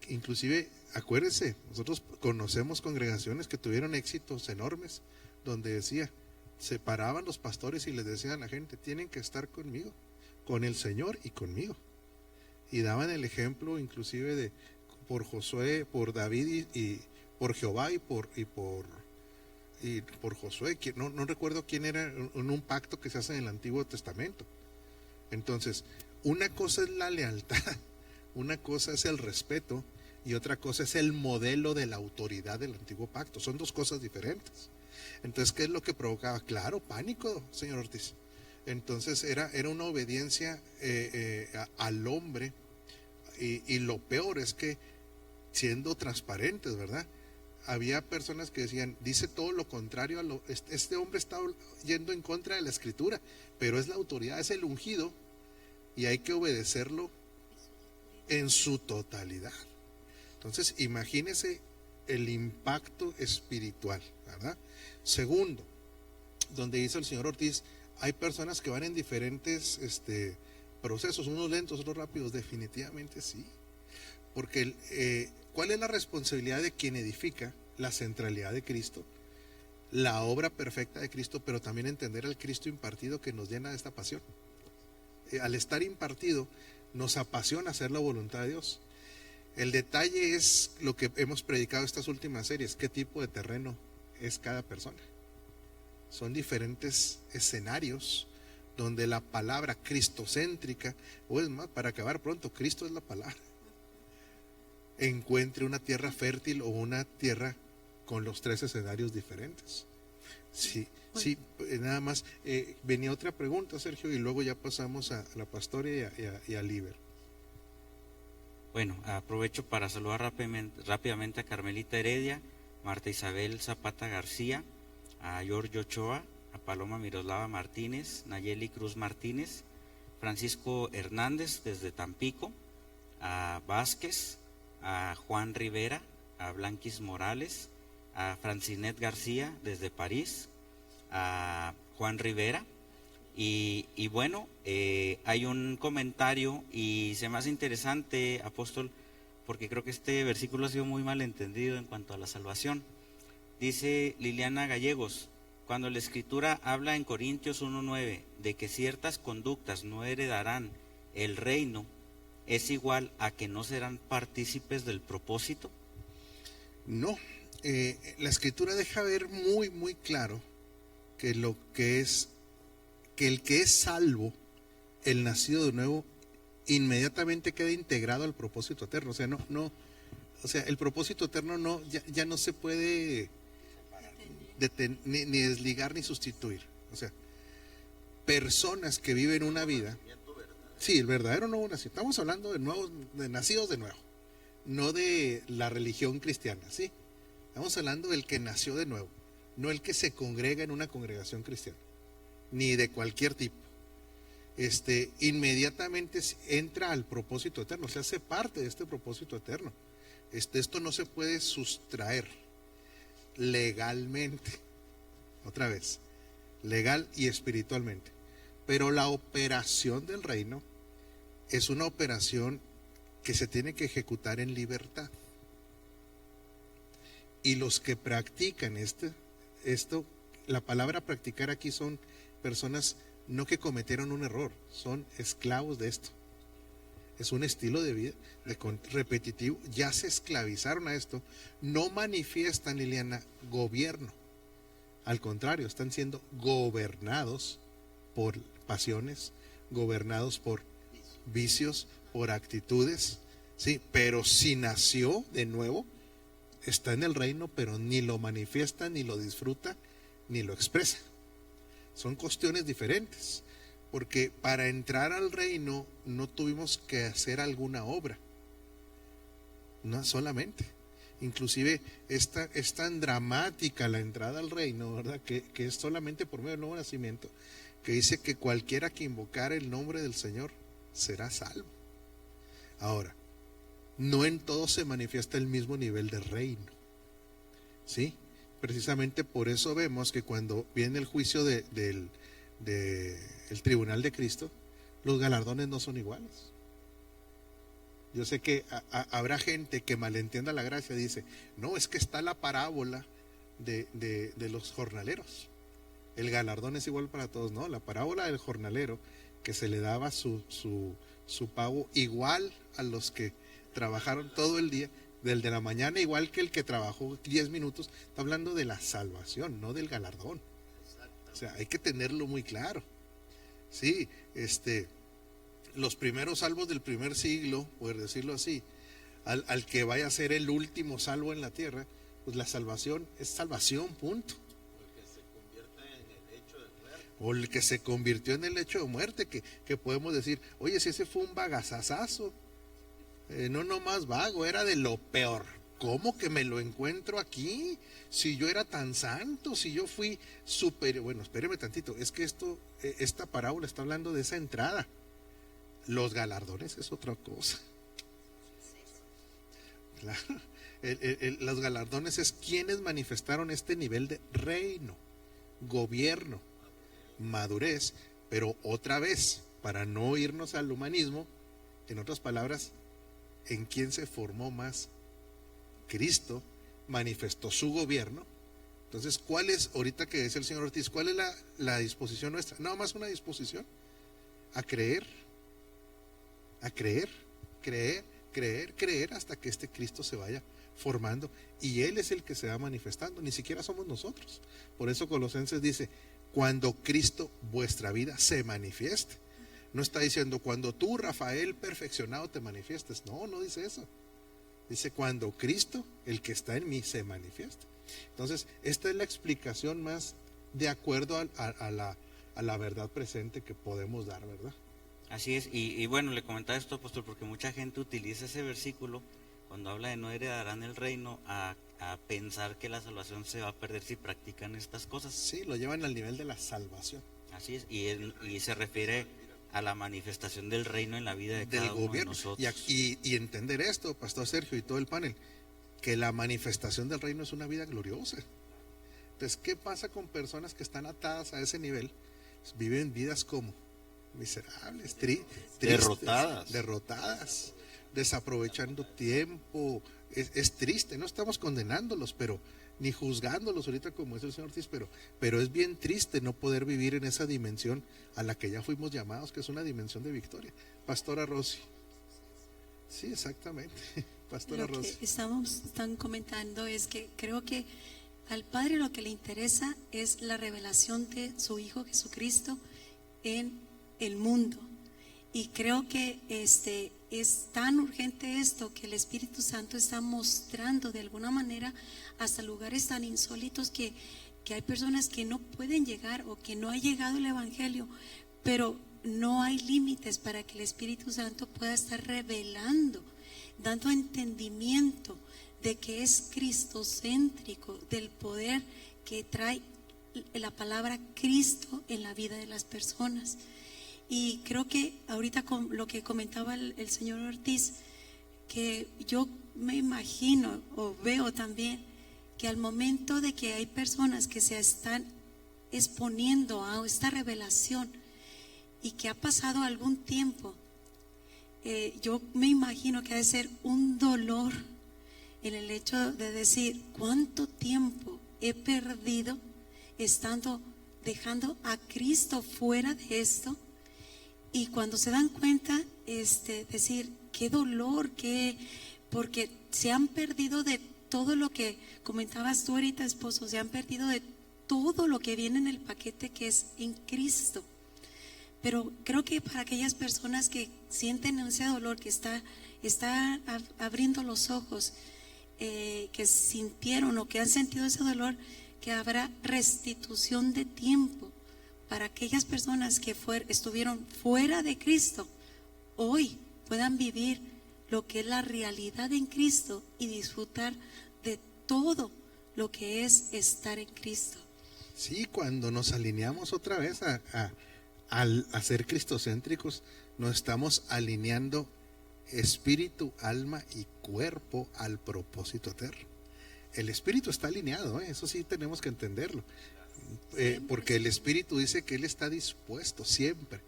Speaker 2: Inclusive, acuérdense, nosotros conocemos congregaciones que tuvieron éxitos enormes, donde decía, se paraban los pastores y les decían a la gente, tienen que estar conmigo, con el Señor y conmigo. Y daban el ejemplo inclusive de por Josué, por David y por Jehová y por Josué, no recuerdo quién era, en un pacto que se hace en el Antiguo Testamento. Entonces, una cosa es la lealtad, una cosa es el respeto y otra cosa es el modelo de la autoridad del Antiguo Pacto. Son dos cosas diferentes. Entonces, ¿qué es lo que provocaba? Claro, pánico, señor Ortiz. Entonces era una obediencia al hombre, y lo peor es que, siendo transparentes, ¿verdad?, había personas que decían, dice todo lo contrario este hombre está yendo en contra de la Escritura, pero es la autoridad, es el ungido y hay que obedecerlo en su totalidad. Entonces imagínese el impacto espiritual, ¿verdad? Segundo, donde dice el señor Ortiz, hay personas que van en diferentes procesos, unos lentos, otros rápidos. Definitivamente sí, porque ¿cuál es la responsabilidad de quien edifica? La centralidad de Cristo, la obra perfecta de Cristo, pero también entender al Cristo impartido que nos llena de esta pasión. Al estar impartido, nos apasiona hacer la voluntad de Dios. El detalle es lo que hemos predicado estas últimas series, qué tipo de terreno es cada persona. Son diferentes escenarios donde la palabra cristocéntrica, o es más, para acabar pronto, Cristo es la palabra, encuentre una tierra fértil o una tierra con los tres escenarios diferentes. Sí, sí, nada más. Venía otra pregunta, Sergio, y luego ya pasamos a la pastora y a Liber.
Speaker 1: Bueno, aprovecho para saludar rápidamente a Carmelita Heredia, Marta Isabel Zapata García, a Giorgio Ochoa, a Paloma Miroslava Martínez, Nayeli Cruz Martínez, Francisco Hernández desde Tampico, a Vázquez, a Juan Rivera, a Blanquis Morales, a Francinet García desde París, a Juan Rivera. Y bueno, hay un comentario y se me hace interesante, apóstol, porque creo que este versículo ha sido muy mal entendido en cuanto a la salvación. Dice Liliana Gallegos, cuando la Escritura habla en Corintios 1:9 de que ciertas conductas no heredarán el reino, ¿es igual a que no serán partícipes del propósito?
Speaker 2: No, la Escritura deja ver muy, muy claro que el que es salvo, el nacido de nuevo, inmediatamente queda integrado al propósito eterno. O sea, el propósito eterno ya no se puede ni desligar ni sustituir. O sea, personas que viven una vida, sí, el verdadero nuevo nacido. Estamos hablando de nacidos de nuevo, no de la religión cristiana, ¿sí? Estamos hablando del que nació de nuevo, no el que se congrega en una congregación cristiana, ni de cualquier tipo. Inmediatamente entra al propósito eterno, se hace parte de este propósito eterno. Esto no se puede sustraer legalmente, otra vez, legal y espiritualmente. Pero la operación del reino es una operación que se tiene que ejecutar en libertad. Y los que practican esto, la palabra practicar aquí son personas no que cometieron un error, son esclavos de esto. Es un estilo de vida repetitivo, ya se esclavizaron a esto, no manifiestan, Liliana, gobierno. Al contrario, están siendo gobernados por pasiones, gobernados por vicios, por actitudes, Sí, pero si nació de nuevo, está en el reino, pero ni lo manifiesta, ni lo disfruta, ni lo expresa. Son cuestiones diferentes, porque para entrar al reino no tuvimos que hacer alguna obra, no solamente. Inclusive es tan dramática la entrada al reino, ¿verdad? Que es solamente por medio del nuevo nacimiento, que dice que cualquiera que invocara el nombre del Señor será salvo. Ahora, no en todo se manifiesta el mismo nivel de reino, ¿sí? Precisamente por eso vemos que cuando viene el juicio del tribunal de Cristo, los galardones no son iguales. Yo sé que habrá gente que malentienda la gracia, dice, no, es que está la parábola de los jornaleros. El galardón es igual para todos, no, la parábola del jornalero, que se le daba su pago igual a los que trabajaron todo el día, del de la mañana igual que el que trabajó 10 minutos, está hablando de la salvación, no del galardón. O sea, hay que tenerlo muy claro. Sí, los primeros salvos del primer siglo, por decirlo así, al que vaya a ser el último salvo en la tierra, pues la salvación es salvación, punto. O el que se convirtió en el hecho de muerte, que podemos decir, oye, si ese fue un bagazazazo, no nomás vago, era de lo peor. ¿Cómo que me lo encuentro aquí? Si yo era tan santo, si yo fui superior. Bueno, espéreme tantito, es que esta parábola está hablando de esa entrada. Los galardones es otra cosa. Claro, los galardones es quienes manifestaron este nivel de reino, gobierno, madurez, pero otra vez, para no irnos al humanismo, en otras palabras, ¿en quién se formó más? Cristo manifestó su gobierno. Entonces, ¿cuál es, ahorita que dice el señor Ortiz, cuál es la disposición nuestra? Nada más una disposición a creer, creer hasta que este Cristo se vaya formando, y Él es el que se va manifestando, ni siquiera somos nosotros. Por eso Colosenses dice, cuando Cristo vuestra vida se manifieste. No está diciendo cuando tú, Rafael perfeccionado, te manifiestes. No, no dice eso. Dice cuando Cristo, el que está en mí, se manifiesta. Entonces, esta es la explicación más de acuerdo a la verdad presente que podemos dar, ¿verdad?
Speaker 1: Así es, y bueno, le comentaba esto, apóstol, porque mucha gente utiliza ese versículo cuando habla de no heredarán el reino a pensar que la salvación se va a perder si practican estas cosas.
Speaker 2: Sí, lo llevan al nivel de la salvación.
Speaker 1: Así es, y se refiere a la manifestación del reino en la vida de cada uno de nosotros.
Speaker 2: Y entender esto, Pastor Sergio y todo el panel, que la manifestación del reino es una vida gloriosa. Entonces, ¿qué pasa con personas que están atadas a ese nivel? Pues viven vidas como miserables, derrotadas, desaprovechando tiempo. Es triste, no estamos condenándolos, pero ni juzgándolos ahorita como es el señor Ortiz, pero es bien triste no poder vivir en esa dimensión a la que ya fuimos llamados, que es una dimensión de victoria. Pastora Rosy. Sí, exactamente. Pastora Rosy.
Speaker 6: Lo que están comentando es que creo que al Padre lo que le interesa es la revelación de su Hijo Jesucristo en el mundo. Y creo que es tan urgente esto que el Espíritu Santo está mostrando de alguna manera hasta lugares tan insólitos que hay personas que no pueden llegar o que no ha llegado el Evangelio, pero no hay límites para que el Espíritu Santo pueda estar revelando, dando entendimiento de que es cristocéntrico, del poder que trae la palabra Cristo en la vida de las personas. Y creo que ahorita con lo que comentaba el señor Ortiz, que yo me imagino o veo también que al momento de que hay personas que se están exponiendo a esta revelación y que ha pasado algún tiempo, yo me imagino que ha de ser un dolor en el hecho de decir cuánto tiempo he perdido dejando a Cristo fuera de esto. Y cuando se dan cuenta, decir, qué dolor, porque se han perdido de todo lo que comentabas tú ahorita, esposo, se han perdido de todo lo que viene en el paquete que es en Cristo. Pero creo que para aquellas personas que sienten ese dolor, que está está abriendo los ojos, que sintieron o que han sentido ese dolor, que habrá restitución de tiempo para aquellas personas que estuvieron fuera de Cristo, hoy puedan vivir lo que es la realidad en Cristo y disfrutar de todo lo que es estar en Cristo.
Speaker 2: Sí, cuando nos alineamos otra vez a ser cristocéntricos, nos estamos alineando espíritu, alma y cuerpo al propósito eterno. El espíritu está alineado, eso sí tenemos que entenderlo, porque el espíritu dice que él está dispuesto siempre,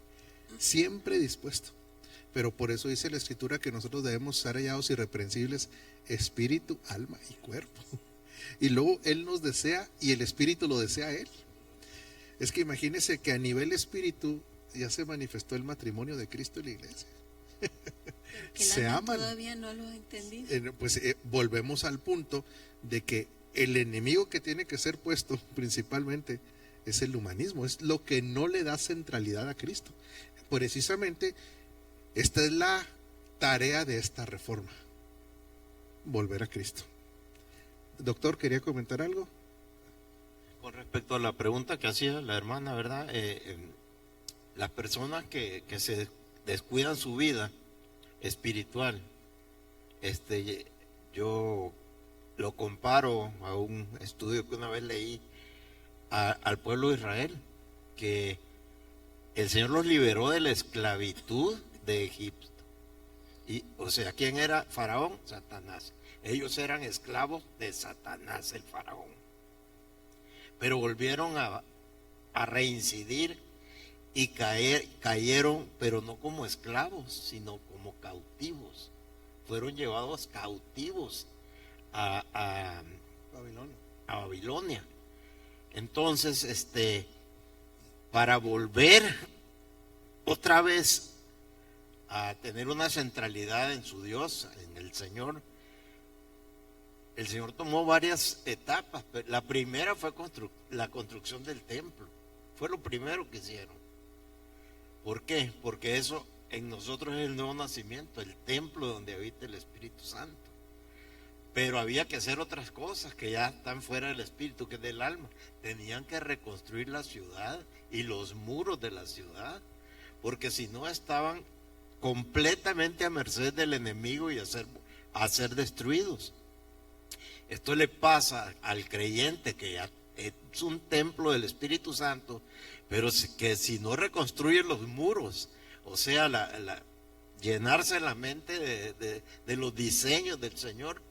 Speaker 2: siempre dispuesto. Pero por eso dice la escritura que nosotros debemos ser hallados irreprensibles, espíritu, alma y cuerpo. Y luego él nos desea y el espíritu lo desea a él. Es que imagínense que a nivel espíritu ya se manifestó el matrimonio de Cristo y la iglesia. Se aman.
Speaker 6: Todavía no lo he entendido.
Speaker 2: Pues volvemos al punto de que el enemigo que tiene que ser puesto principalmente es el humanismo, es lo que no le da centralidad a Cristo. Precisamente esta es la tarea de esta reforma, volver a Cristo. Doctor, ¿quería comentar algo?
Speaker 3: Con respecto a la pregunta que hacía la hermana, ¿verdad? Las personas que se descuidan su vida espiritual, yo lo comparo a un estudio que una vez leí al pueblo de Israel, que el Señor los liberó de la esclavitud de Egipto. Y, o sea, ¿quién era Faraón? Satanás. Ellos eran esclavos de Satanás, el Faraón. Pero volvieron a reincidir y cayeron, pero no como esclavos, sino como cautivos. Fueron llevados cautivos a Babilonia. Entonces, para volver otra vez a tener una centralidad en su Dios, en el Señor tomó varias etapas. La primera fue la construcción del templo. Fue lo primero que hicieron. ¿Por qué? Porque eso en nosotros es el nuevo nacimiento, el templo donde habita el Espíritu Santo. Pero había que hacer otras cosas que ya están fuera del espíritu, que es del alma. Tenían que reconstruir la ciudad y los muros de la ciudad, porque si no estaban completamente a merced del enemigo y a ser destruidos. Esto le pasa al creyente que ya es un templo del Espíritu Santo, pero que si no reconstruye los muros, o sea, llenarse la mente de los diseños del Señor,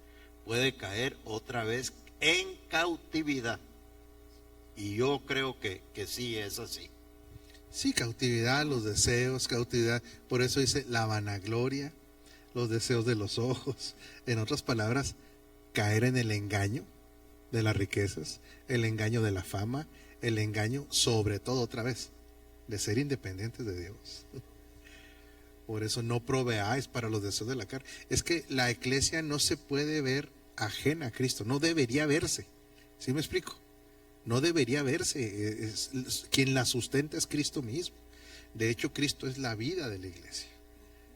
Speaker 3: puede caer otra vez en cautividad. Y yo creo que sí es así.
Speaker 2: Sí, cautividad, los deseos, cautividad. Por eso dice la vanagloria, los deseos de los ojos. En otras palabras, caer en el engaño de las riquezas, el engaño de la fama, el engaño sobre todo otra vez de ser independientes de Dios. Por eso no proveáis para los deseos de la carne. Es que la iglesia no se puede ver ajena a Cristo, no debería verse. ¿Sí me explico? No debería verse. Quien la sustenta es Cristo mismo. De hecho, Cristo es la vida de la iglesia.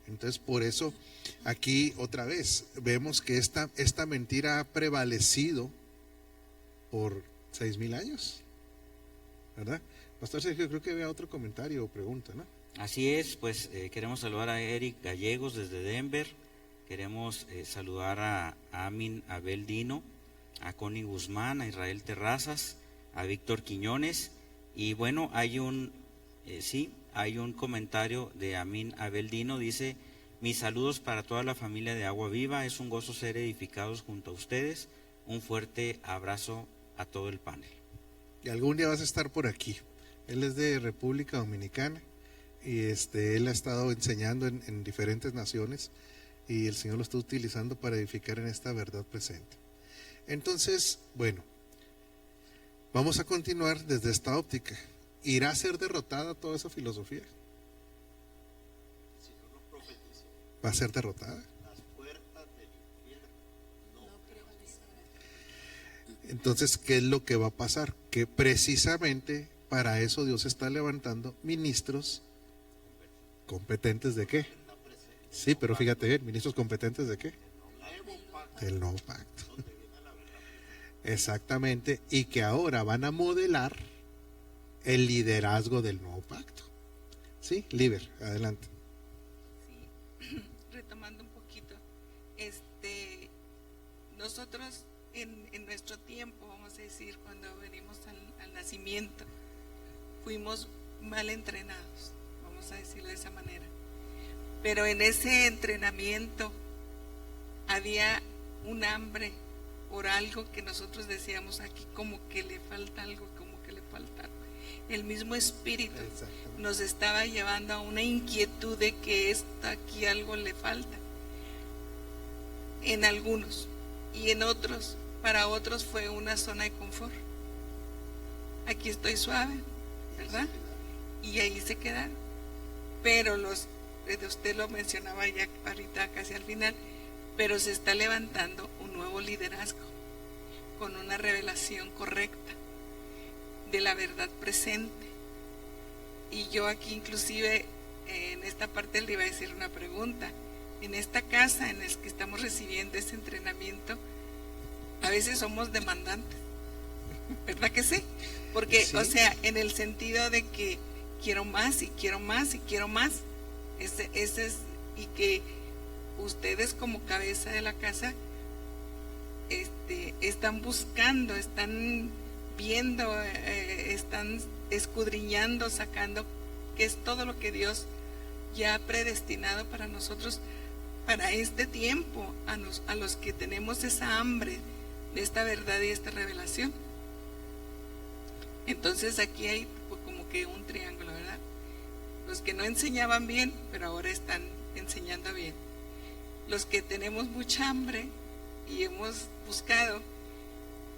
Speaker 2: Entonces, por eso aquí otra vez vemos que esta mentira ha prevalecido por 6,000 años, ¿verdad? Pastor Sergio, creo que había otro comentario o pregunta, ¿no?
Speaker 1: Así es, pues queremos saludar a Eric Gallegos desde Denver, queremos saludar a Amin Abel Dino, a Connie Guzmán, a Israel Terrazas, a Víctor Quiñones, y bueno, hay un comentario de Amin Abel Dino, dice: mis saludos para toda la familia de Agua Viva, es un gozo ser edificados junto a ustedes, un fuerte abrazo a todo el panel.
Speaker 2: Y algún día vas a estar por aquí. Él es de República Dominicana y él ha estado enseñando en diferentes naciones y el Señor lo está utilizando para edificar en esta verdad presente. Entonces, bueno, vamos a continuar desde esta óptica. ¿Irá a ser derrotada toda esa filosofía? ¿Va a ser derrotada? Entonces, ¿qué es lo que va a pasar? Que precisamente para eso Dios está levantando ministros competentes ¿de qué? Sí, pero fíjate bien, ministros competentes ¿de qué? Del nuevo pacto. Exactamente, y que ahora van a modelar el liderazgo del nuevo pacto. Sí, Liber, adelante.
Speaker 7: Sí, retomando un poquito, nosotros en nuestro tiempo, vamos a decir, cuando venimos al nacimiento, fuimos mal entrenados, vamos a decirlo de esa manera. Pero en ese entrenamiento había un hambre por algo que nosotros decíamos aquí, como que le falta algo, como que le falta algo. El mismo espíritu nos estaba llevando a una inquietud de que aquí algo le falta. En algunos, y en otros, para otros fue una zona de confort. Aquí estoy suave, ¿verdad? Y ahí se quedaron. Pero usted lo mencionaba ya ahorita casi al final, pero se está levantando un nuevo liderazgo con una revelación correcta de la verdad presente. Y yo aquí inclusive en esta parte le iba a decir una pregunta. En esta casa en la que estamos recibiendo ese entrenamiento, a veces somos demandantes, ¿verdad que sí? Porque,
Speaker 2: sí.
Speaker 7: O sea, en el sentido de que quiero más y quiero más y quiero más. Ese es, y que ustedes como cabeza de la casa están buscando, están viendo, están escudriñando, sacando, que es todo lo que Dios ya ha predestinado para nosotros, para este tiempo, a los que tenemos esa hambre de esta verdad y esta revelación. Entonces aquí hay como que un triángulo, ¿verdad? Los que no enseñaban bien, pero ahora están enseñando bien. Los que tenemos mucha hambre y hemos buscado,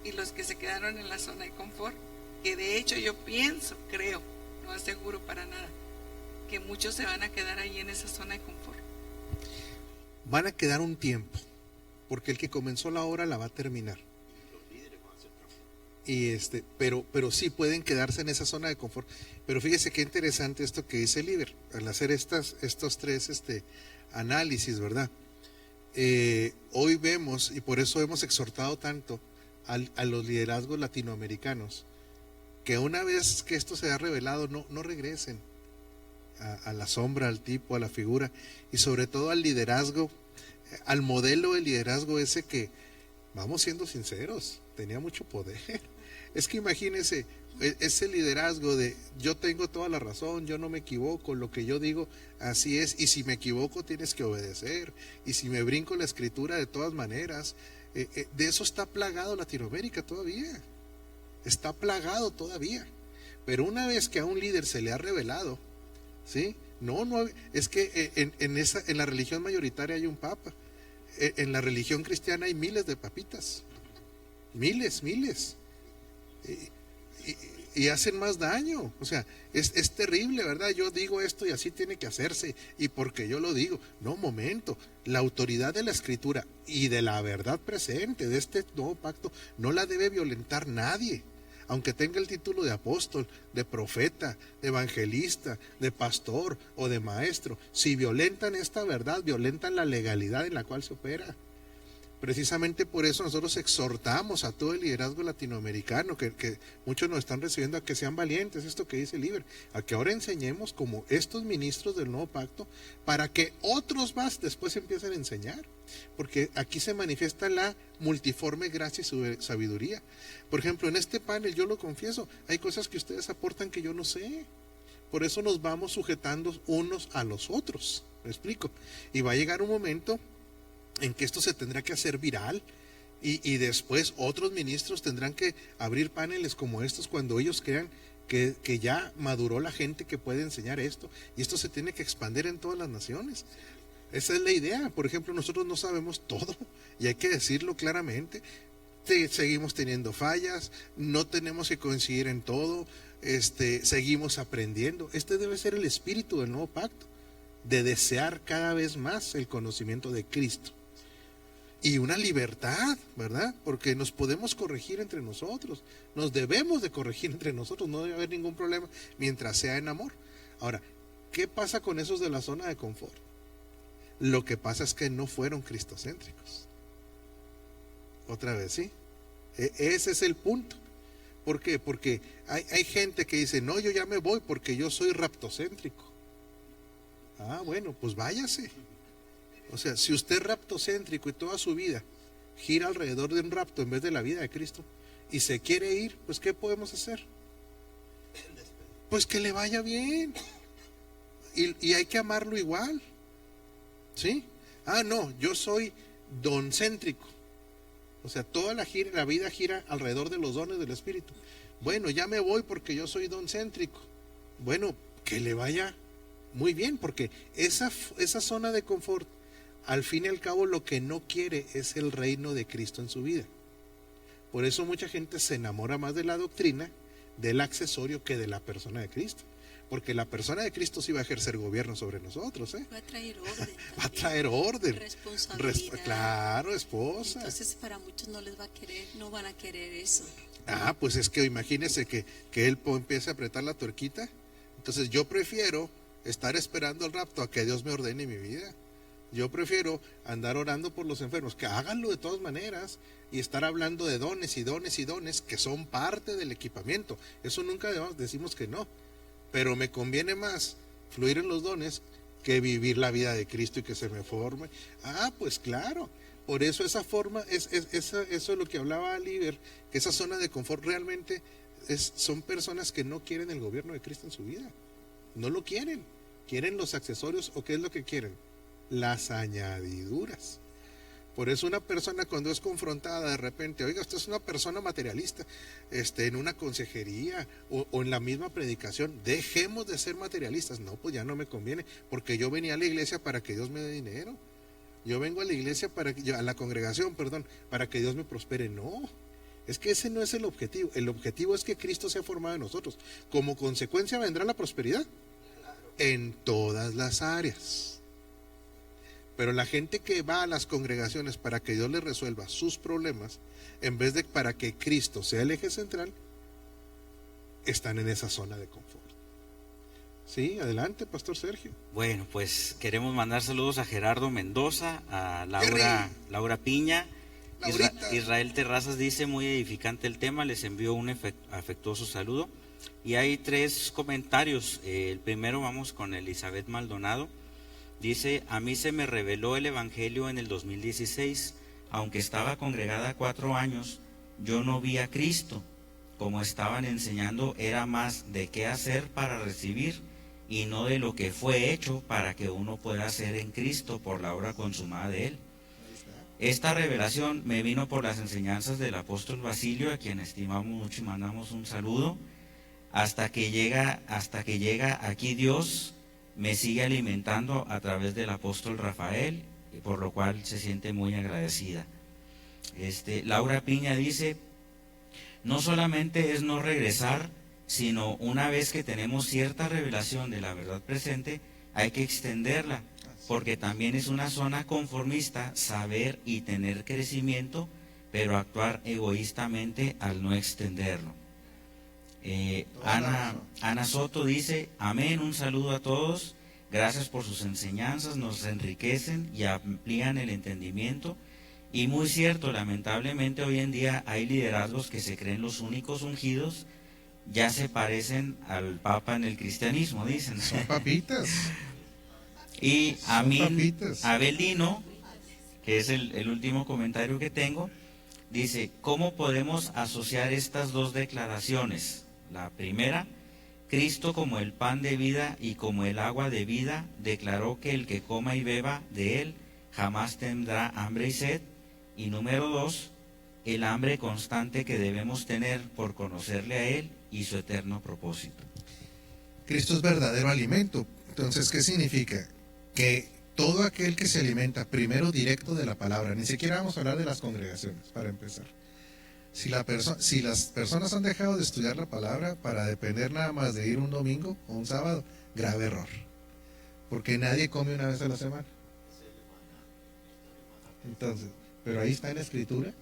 Speaker 7: y los que se quedaron en la zona de confort, que de hecho yo pienso, creo, no aseguro para nada, que muchos se van a quedar ahí en esa zona de confort.
Speaker 2: Van a quedar un tiempo, porque el que comenzó la obra la va a terminar. Y pero sí pueden quedarse en esa zona de confort. Pero fíjese qué interesante esto que dice Liber, al hacer estos tres análisis, ¿verdad? Hoy vemos, y por eso hemos exhortado tanto a los liderazgos latinoamericanos, que una vez que esto se ha revelado, no regresen a la sombra, al tipo, a la figura, y sobre todo al liderazgo, al modelo de liderazgo ese que, vamos siendo sinceros, tenía mucho poder. Es que imagínense ese liderazgo de yo tengo toda la razón, yo no me equivoco, lo que yo digo así es, y si me equivoco tienes que obedecer, y si me brinco la escritura de todas maneras. De eso está plagado Latinoamérica todavía, está plagado todavía. Pero una vez que a un líder se le ha revelado, ¿sí? No, es que en la religión mayoritaria hay un papa, en la religión cristiana hay miles de papitas, miles, y hacen más daño. O sea, es terrible, ¿verdad? Yo digo esto y así tiene que hacerse, y porque yo lo digo. No, momento, la autoridad de la escritura y de la verdad presente de este nuevo pacto no la debe violentar nadie, aunque tenga el título de apóstol, de profeta, de evangelista, de pastor o de maestro. Si violentan esta verdad, violentan la legalidad en la cual se opera. Precisamente por eso nosotros exhortamos a todo el liderazgo latinoamericano, que muchos nos están recibiendo, a que sean valientes, esto que dice Liber, a que ahora enseñemos como estos ministros del nuevo pacto, para que otros más después empiecen a enseñar, porque aquí se manifiesta la multiforme gracia y sabiduría. Por ejemplo, en este panel, yo lo confieso, hay cosas que ustedes aportan que yo no sé, por eso nos vamos sujetando unos a los otros, ¿me explico? Y va a llegar un momento en que esto se tendrá que hacer viral, y después otros ministros tendrán que abrir paneles como estos cuando ellos crean que ya maduró la gente que puede enseñar esto, y esto se tiene que expandir en todas las naciones. Esa es la idea. Por ejemplo, nosotros no sabemos todo, y hay que decirlo claramente. Seguimos teniendo fallas, no tenemos que coincidir en todo, seguimos aprendiendo. Este debe ser el espíritu del nuevo pacto, de desear cada vez más el conocimiento de Cristo. Y una libertad, ¿verdad? Porque nos podemos corregir entre nosotros, nos debemos de corregir entre nosotros, no debe haber ningún problema mientras sea en amor. Ahora, ¿qué pasa con esos de la zona de confort? Lo que pasa es que no fueron cristocéntricos. Otra vez, ¿sí? Ese es el punto. ¿Por qué? Porque hay gente que dice, no, yo ya me voy porque yo soy raptocéntrico. Ah, bueno, pues váyase. O sea, si usted es raptocéntrico y toda su vida gira alrededor de un rapto en vez de la vida de Cristo y se quiere ir, pues ¿qué podemos hacer? Pues que le vaya bien. Y hay que amarlo igual. ¿Sí? Ah, no, yo soy doncéntrico. O sea, toda la vida gira alrededor de los dones del Espíritu. Bueno, ya me voy porque yo soy doncéntrico. Bueno, que le vaya muy bien, porque esa zona de confort, al fin y al cabo, lo que no quiere es el reino de Cristo en su vida. Por eso mucha gente se enamora más de la doctrina, del accesorio, que de la persona de Cristo. Porque la persona de Cristo sí va a ejercer gobierno sobre nosotros, ¿eh?
Speaker 6: Va a traer orden.
Speaker 2: Va a traer orden.
Speaker 6: Responsabilidad.
Speaker 2: Claro, esposa.
Speaker 6: Entonces para muchos no les va a querer, no van a querer eso.
Speaker 2: Ah, pues es que imagínese que él empiece a apretar la tuerquita. Entonces yo prefiero estar esperando el rapto a que Dios me ordene mi vida. Yo prefiero andar orando por los enfermos, que háganlo de todas maneras, y estar hablando de dones y dones y dones que son parte del equipamiento. Eso nunca decimos que no. Pero me conviene más fluir en los dones que vivir la vida de Cristo y que se me forme. Ah, pues claro. Por eso esa forma, eso es lo que hablaba Liber, que esa zona de confort realmente son personas que no quieren el gobierno de Cristo en su vida. No lo quieren. Quieren los accesorios, ¿o qué es lo que quieren? Las añadiduras. Por eso una persona cuando es confrontada de repente, oiga, usted es una persona materialista, en una consejería o en la misma predicación, dejemos de ser materialistas. No, pues ya no me conviene, porque yo venía a la iglesia para que Dios me dé dinero. Yo vengo a la iglesia a la congregación, para que Dios me prospere. No, es que ese no es el objetivo. El objetivo es que Cristo sea formado en nosotros. Como consecuencia vendrá la prosperidad en todas las áreas. Pero la gente que va a las congregaciones para que Dios le resuelva sus problemas, en vez de para que Cristo sea el eje central, están en esa zona de confort. Sí, adelante, Pastor Sergio.
Speaker 1: Bueno, pues queremos mandar saludos a Gerardo Mendoza, a Laura Piña. Israel Terrazas dice, muy edificante el tema, les envío un afectuoso saludo. Y hay 3 comentarios. El primero vamos con Elizabeth Maldonado. Dice, a mí se me reveló el Evangelio en el 2016, aunque estaba congregada 4 años, yo no vi a Cristo. Como estaban enseñando, era más de qué hacer para recibir y no de lo que fue hecho para que uno pueda hacer en Cristo por la obra consumada de Él. Esta revelación me vino por las enseñanzas del apóstol Basilio, a quien estimamos mucho y mandamos un saludo. Hasta que llega aquí Dios me sigue alimentando a través del apóstol Rafael, por lo cual se siente muy agradecida. Laura Piña dice, no solamente es no regresar, sino una vez que tenemos cierta revelación de la verdad presente, hay que extenderla, porque también es una zona conformista saber y tener crecimiento, pero actuar egoístamente al no extenderlo. Ana Soto dice, amén, un saludo a todos, gracias por sus enseñanzas, nos enriquecen y amplían el entendimiento. Y muy cierto, lamentablemente hoy en día hay liderazgos que se creen los únicos ungidos, ya se parecen al Papa en el cristianismo, dicen.
Speaker 2: Son papitas.
Speaker 1: Y Abelino, que es el último comentario que tengo, dice, ¿cómo podemos asociar estas 2 declaraciones? La primera, Cristo como el pan de vida y como el agua de vida, declaró que el que coma y beba de él jamás tendrá hambre y sed. Y número 2, el hambre constante que debemos tener por conocerle a Él y su eterno propósito.
Speaker 2: Cristo es verdadero alimento. Entonces, ¿qué significa? Que todo aquel que se alimenta primero directo de la palabra, ni siquiera vamos a hablar de las congregaciones, para empezar. Si las personas han dejado de estudiar la palabra para depender nada más de ir un domingo o un sábado, grave error. Porque nadie come una vez a la semana. Entonces, pero ahí está en la Escritura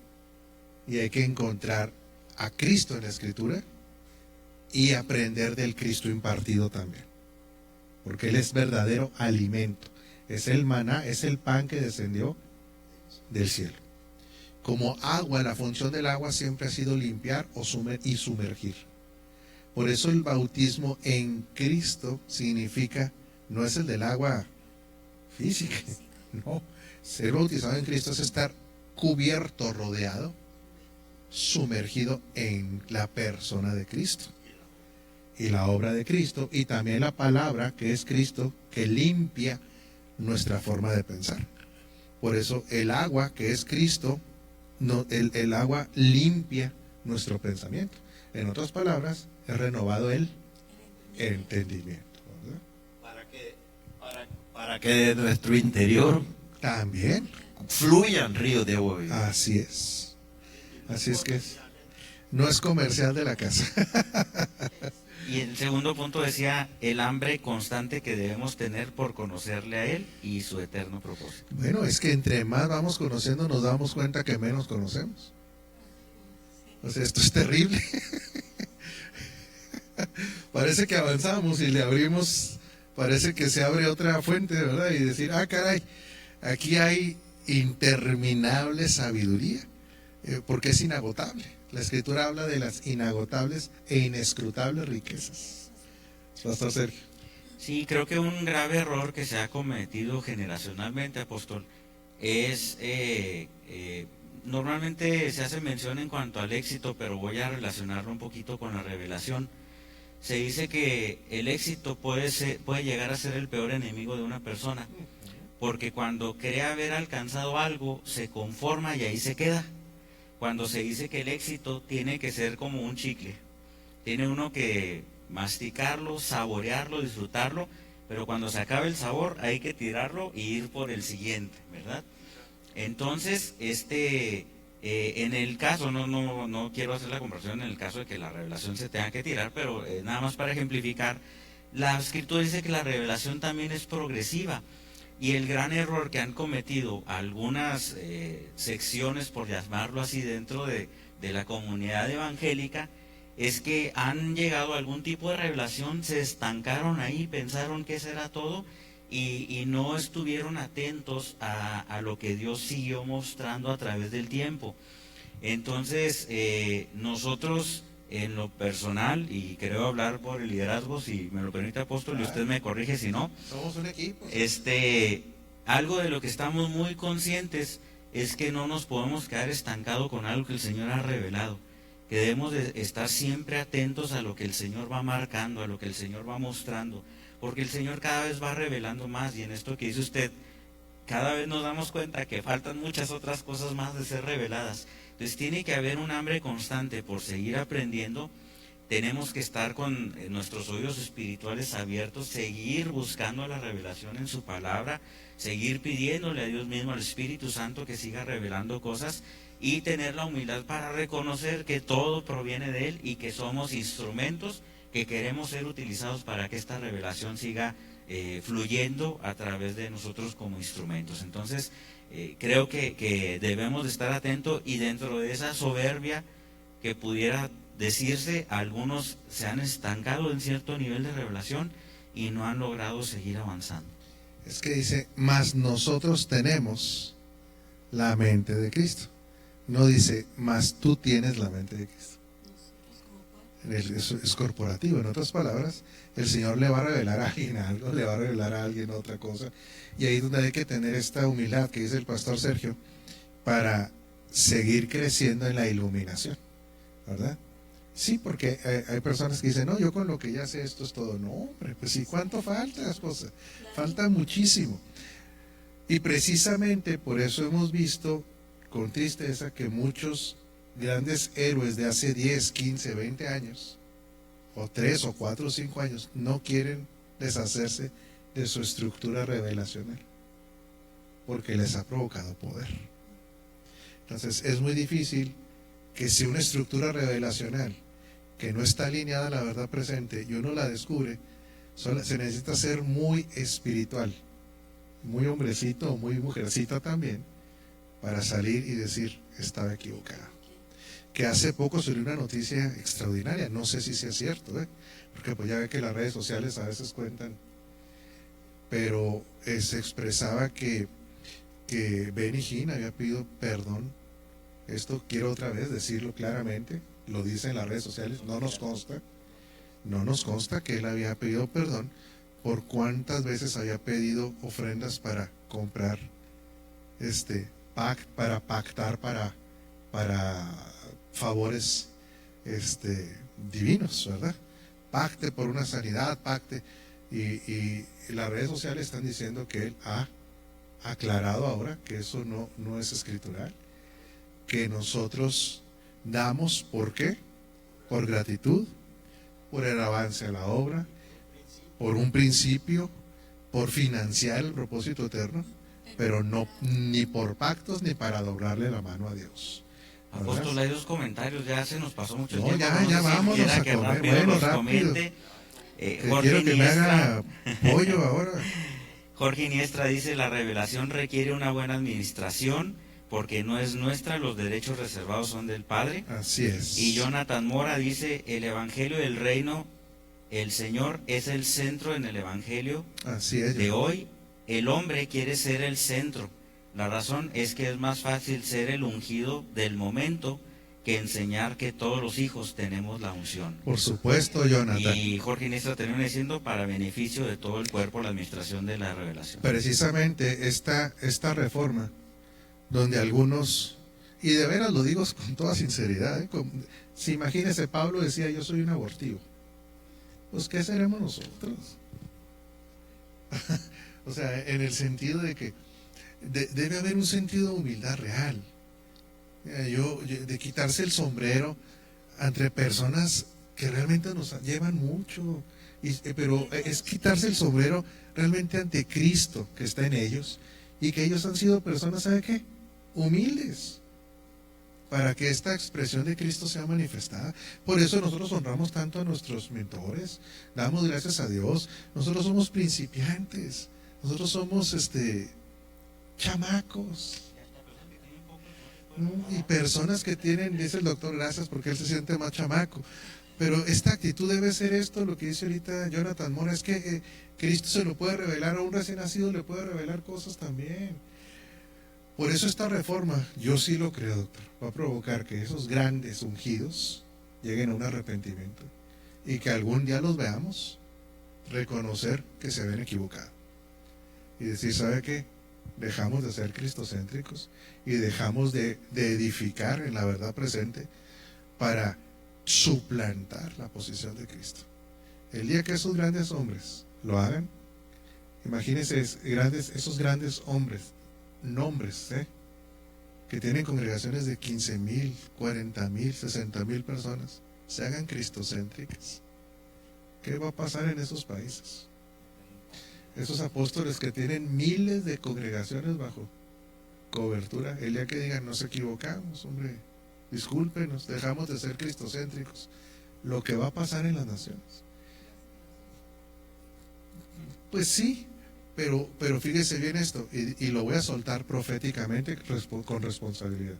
Speaker 2: y hay que encontrar a Cristo en la Escritura y aprender del Cristo impartido también, porque Él es verdadero alimento. Es el maná, es el pan que descendió del cielo. Como agua, la función del agua siempre ha sido limpiar y sumergir. Por eso el bautismo en Cristo significa, no es el del agua física, no. Ser bautizado en Cristo es estar cubierto, rodeado, sumergido en la persona de Cristo y la obra de Cristo, y también la palabra que es Cristo, que limpia nuestra forma de pensar. Por eso el agua que es Cristo, el agua limpia nuestro pensamiento. En otras palabras, es renovado el entendimiento, ¿verdad?
Speaker 3: Para que de nuestro interior
Speaker 2: También,
Speaker 3: fluyan ríos de agua viva.
Speaker 2: así es. Así es que no es comercial de la casa.
Speaker 1: Y el segundo punto decía el hambre constante que debemos tener por conocerle a Él y su eterno propósito.
Speaker 2: Bueno, es que entre más vamos conociendo, nos damos cuenta que menos conocemos. O sea, esto es terrible. Parece que avanzamos y le abrimos, parece que se abre otra fuente, ¿verdad? Y decir, ah, caray, aquí hay interminable sabiduría, porque es inagotable. La Escritura habla de las inagotables e inescrutables riquezas. Pastor Sergio.
Speaker 1: Sí, creo que un grave error que se ha cometido generacionalmente, apóstol, es, normalmente se hace mención en cuanto al éxito, pero voy a relacionarlo un poquito con la revelación. Se dice que el éxito puede llegar a ser el peor enemigo de una persona, porque cuando cree haber alcanzado algo, se conforma y ahí se queda. Cuando se dice que el éxito tiene que ser como un chicle, tiene uno que masticarlo, saborearlo, disfrutarlo, pero cuando se acabe el sabor hay que tirarlo y ir por el siguiente, ¿verdad? Entonces, en el caso, no quiero hacer la comparación en el caso de que la revelación se tenga que tirar, pero nada más para ejemplificar, la Escritura dice que la revelación también es progresiva. Y el gran error que han cometido algunas secciones, por llamarlo así, dentro de la comunidad evangélica, es que han llegado a algún tipo de revelación, se estancaron ahí, pensaron que eso era todo y no estuvieron atentos a lo que Dios siguió mostrando a través del tiempo. Entonces, nosotros en lo personal, y creo hablar por el liderazgo, si me lo permite, apóstol, y usted me corrige si no.
Speaker 2: Somos un equipo.
Speaker 1: Algo de lo que estamos muy conscientes es que no nos podemos quedar estancados con algo que el Señor ha revelado, que debemos de estar siempre atentos a lo que el Señor va marcando, a lo que el Señor va mostrando, porque el Señor cada vez va revelando más, y en esto que dice usted, cada vez nos damos cuenta que faltan muchas otras cosas más de ser reveladas. Entonces tiene que haber un hambre constante por seguir aprendiendo. Tenemos que estar con nuestros oídos espirituales abiertos, seguir buscando la revelación en su palabra, seguir pidiéndole a Dios mismo, al Espíritu Santo, que siga revelando cosas, y tener la humildad para reconocer que todo proviene de Él y que somos instrumentos que queremos ser utilizados para que esta revelación siga fluyendo a través de nosotros como instrumentos. Entonces, creo que debemos de estar atentos, y dentro de esa soberbia que pudiera decirse, algunos se han estancado en cierto nivel de revelación y no han logrado seguir avanzando.
Speaker 2: Es que dice, mas nosotros tenemos la mente de Cristo. No dice, mas tú tienes la mente de Cristo. Es corporativo. En otras palabras, el Señor le va a revelar a alguien algo, le va a revelar a alguien otra cosa. Y ahí es donde hay que tener esta humildad que dice el pastor Sergio, para seguir creciendo en la iluminación, ¿verdad? Sí, porque hay personas que dicen, no, yo con lo que ya sé esto es todo. No, hombre, pues sí, ¿cuánto falta las cosas? Falta muchísimo. Y precisamente por eso hemos visto con tristeza que muchos grandes héroes de hace 10, 15, 20 años, o 3 o 4 o 5 años, no quieren deshacerse de su estructura revelacional, porque les ha provocado poder. Entonces es muy difícil que si una estructura revelacional que no está alineada a la verdad presente y uno la descubre, se necesita ser muy espiritual, muy hombrecito o muy mujercita también, para salir y decir, estaba equivocado. Que hace poco salió una noticia extraordinaria, no sé si sea cierto, porque pues ya ve que las redes sociales a veces cuentan. pero se expresaba que Benny Hinn había pedido perdón. Esto quiero otra vez decirlo claramente, lo dice en las redes sociales, no nos consta que él había pedido perdón por cuántas veces había pedido ofrendas para comprar, para pactar para favores divinos, ¿verdad? Pacte por una sanidad, pacte, y las redes sociales están diciendo que él ha aclarado ahora que eso no es escritural, que nosotros damos, ¿por qué? Por gratitud, por el avance a la obra, por un principio, por financiar el propósito eterno, pero no ni por pactos ni para doblarle la mano a Dios.
Speaker 1: Apóstol, hay 2 comentarios, ya se nos pasó mucho tiempo.
Speaker 2: Ya
Speaker 1: sé si
Speaker 2: vámonos
Speaker 1: quiera
Speaker 2: a
Speaker 1: que
Speaker 2: comer.
Speaker 1: rápido
Speaker 2: Bueno,
Speaker 1: los
Speaker 2: rápido.
Speaker 1: comente.
Speaker 2: Quiero que me haga pollo ahora.
Speaker 1: Jorge Iniestra dice: la revelación requiere una buena administración, porque no es nuestra, los derechos reservados son del Padre.
Speaker 2: Así es.
Speaker 1: Y Jonathan Mora dice: el Evangelio del Reino, el Señor es el centro en el Evangelio
Speaker 2: Así es.
Speaker 1: de hoy. El hombre quiere ser el centro. La razón es que es más fácil ser el ungido del momento que enseñar que todos los hijos tenemos la unción.
Speaker 2: Por supuesto, Jonathan.
Speaker 1: Y Jorge Iniestra termina diciendo: para beneficio de todo el cuerpo, la administración de la revelación.
Speaker 2: Precisamente esta reforma, donde algunos, y de veras lo digo con toda sinceridad, si imagínese, Pablo decía: yo soy un abortivo. Pues ¿qué seremos nosotros? O sea, en el sentido de que debe haber un sentido de humildad real. De quitarse el sombrero entre personas que realmente nos llevan mucho, pero es quitarse el sombrero realmente ante Cristo que está en ellos, y que ellos han sido personas, ¿sabe qué? Humildes, para que esta expresión de Cristo sea manifestada. Por eso nosotros honramos tanto a nuestros mentores, damos gracias a Dios. Nosotros somos principiantes, nosotros somos chamacos, ¿no? Y personas que tienen, dice el doctor, gracias, porque él se siente más chamaco. Pero esta actitud debe ser esto, lo que dice ahorita Jonathan Mora, es que Cristo se lo puede revelar a un recién nacido, le puede revelar cosas también. Por eso esta reforma, yo sí lo creo, doctor, va a provocar que esos grandes ungidos lleguen a un arrepentimiento y que algún día los veamos reconocer que se habían equivocado y decir: ¿sabe qué? Dejamos de ser cristocéntricos y dejamos de edificar en la verdad presente para suplantar la posición de Cristo. El día que esos grandes hombres lo hagan, imagínense esos grandes hombres, nombres, que tienen congregaciones de 15,000, 40,000, 60,000 personas, se hagan cristocéntricas. ¿Qué va a pasar en esos países? Esos apóstoles que tienen miles de congregaciones bajo cobertura, el día que digan: nos equivocamos, hombre, discúlpenos, dejamos de ser cristocéntricos, lo que va a pasar en las naciones. Pues sí, pero fíjese bien esto, y lo voy a soltar proféticamente con responsabilidad.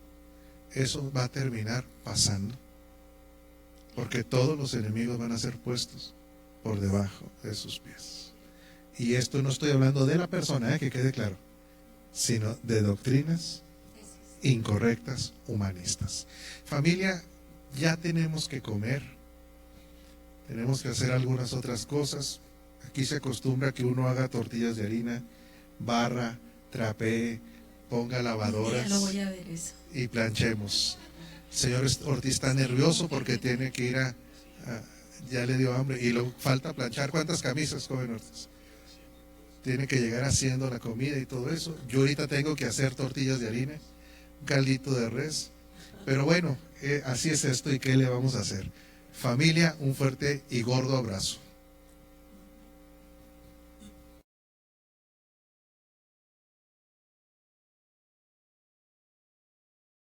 Speaker 2: Eso va a terminar pasando, porque todos los enemigos van a ser puestos por debajo de sus pies. Y esto no estoy hablando de la persona, que quede claro, sino de doctrinas incorrectas, humanistas. Familia, ya tenemos que comer, tenemos que hacer algunas otras cosas. Aquí se acostumbra que uno haga tortillas de harina, barra, trapee, ponga lavadoras,
Speaker 6: Ya lo voy a ver eso.
Speaker 2: y planchemos. El señor Ortiz está nervioso porque tiene que ir ya le dio hambre y le falta planchar. ¿Cuántas camisas, joven Ortiz? Tiene que llegar haciendo la comida y todo eso. Yo ahorita tengo que hacer tortillas de harina, un caldito de res. Pero bueno, así es esto, y ¿qué le vamos a hacer? Familia, un fuerte y gordo abrazo.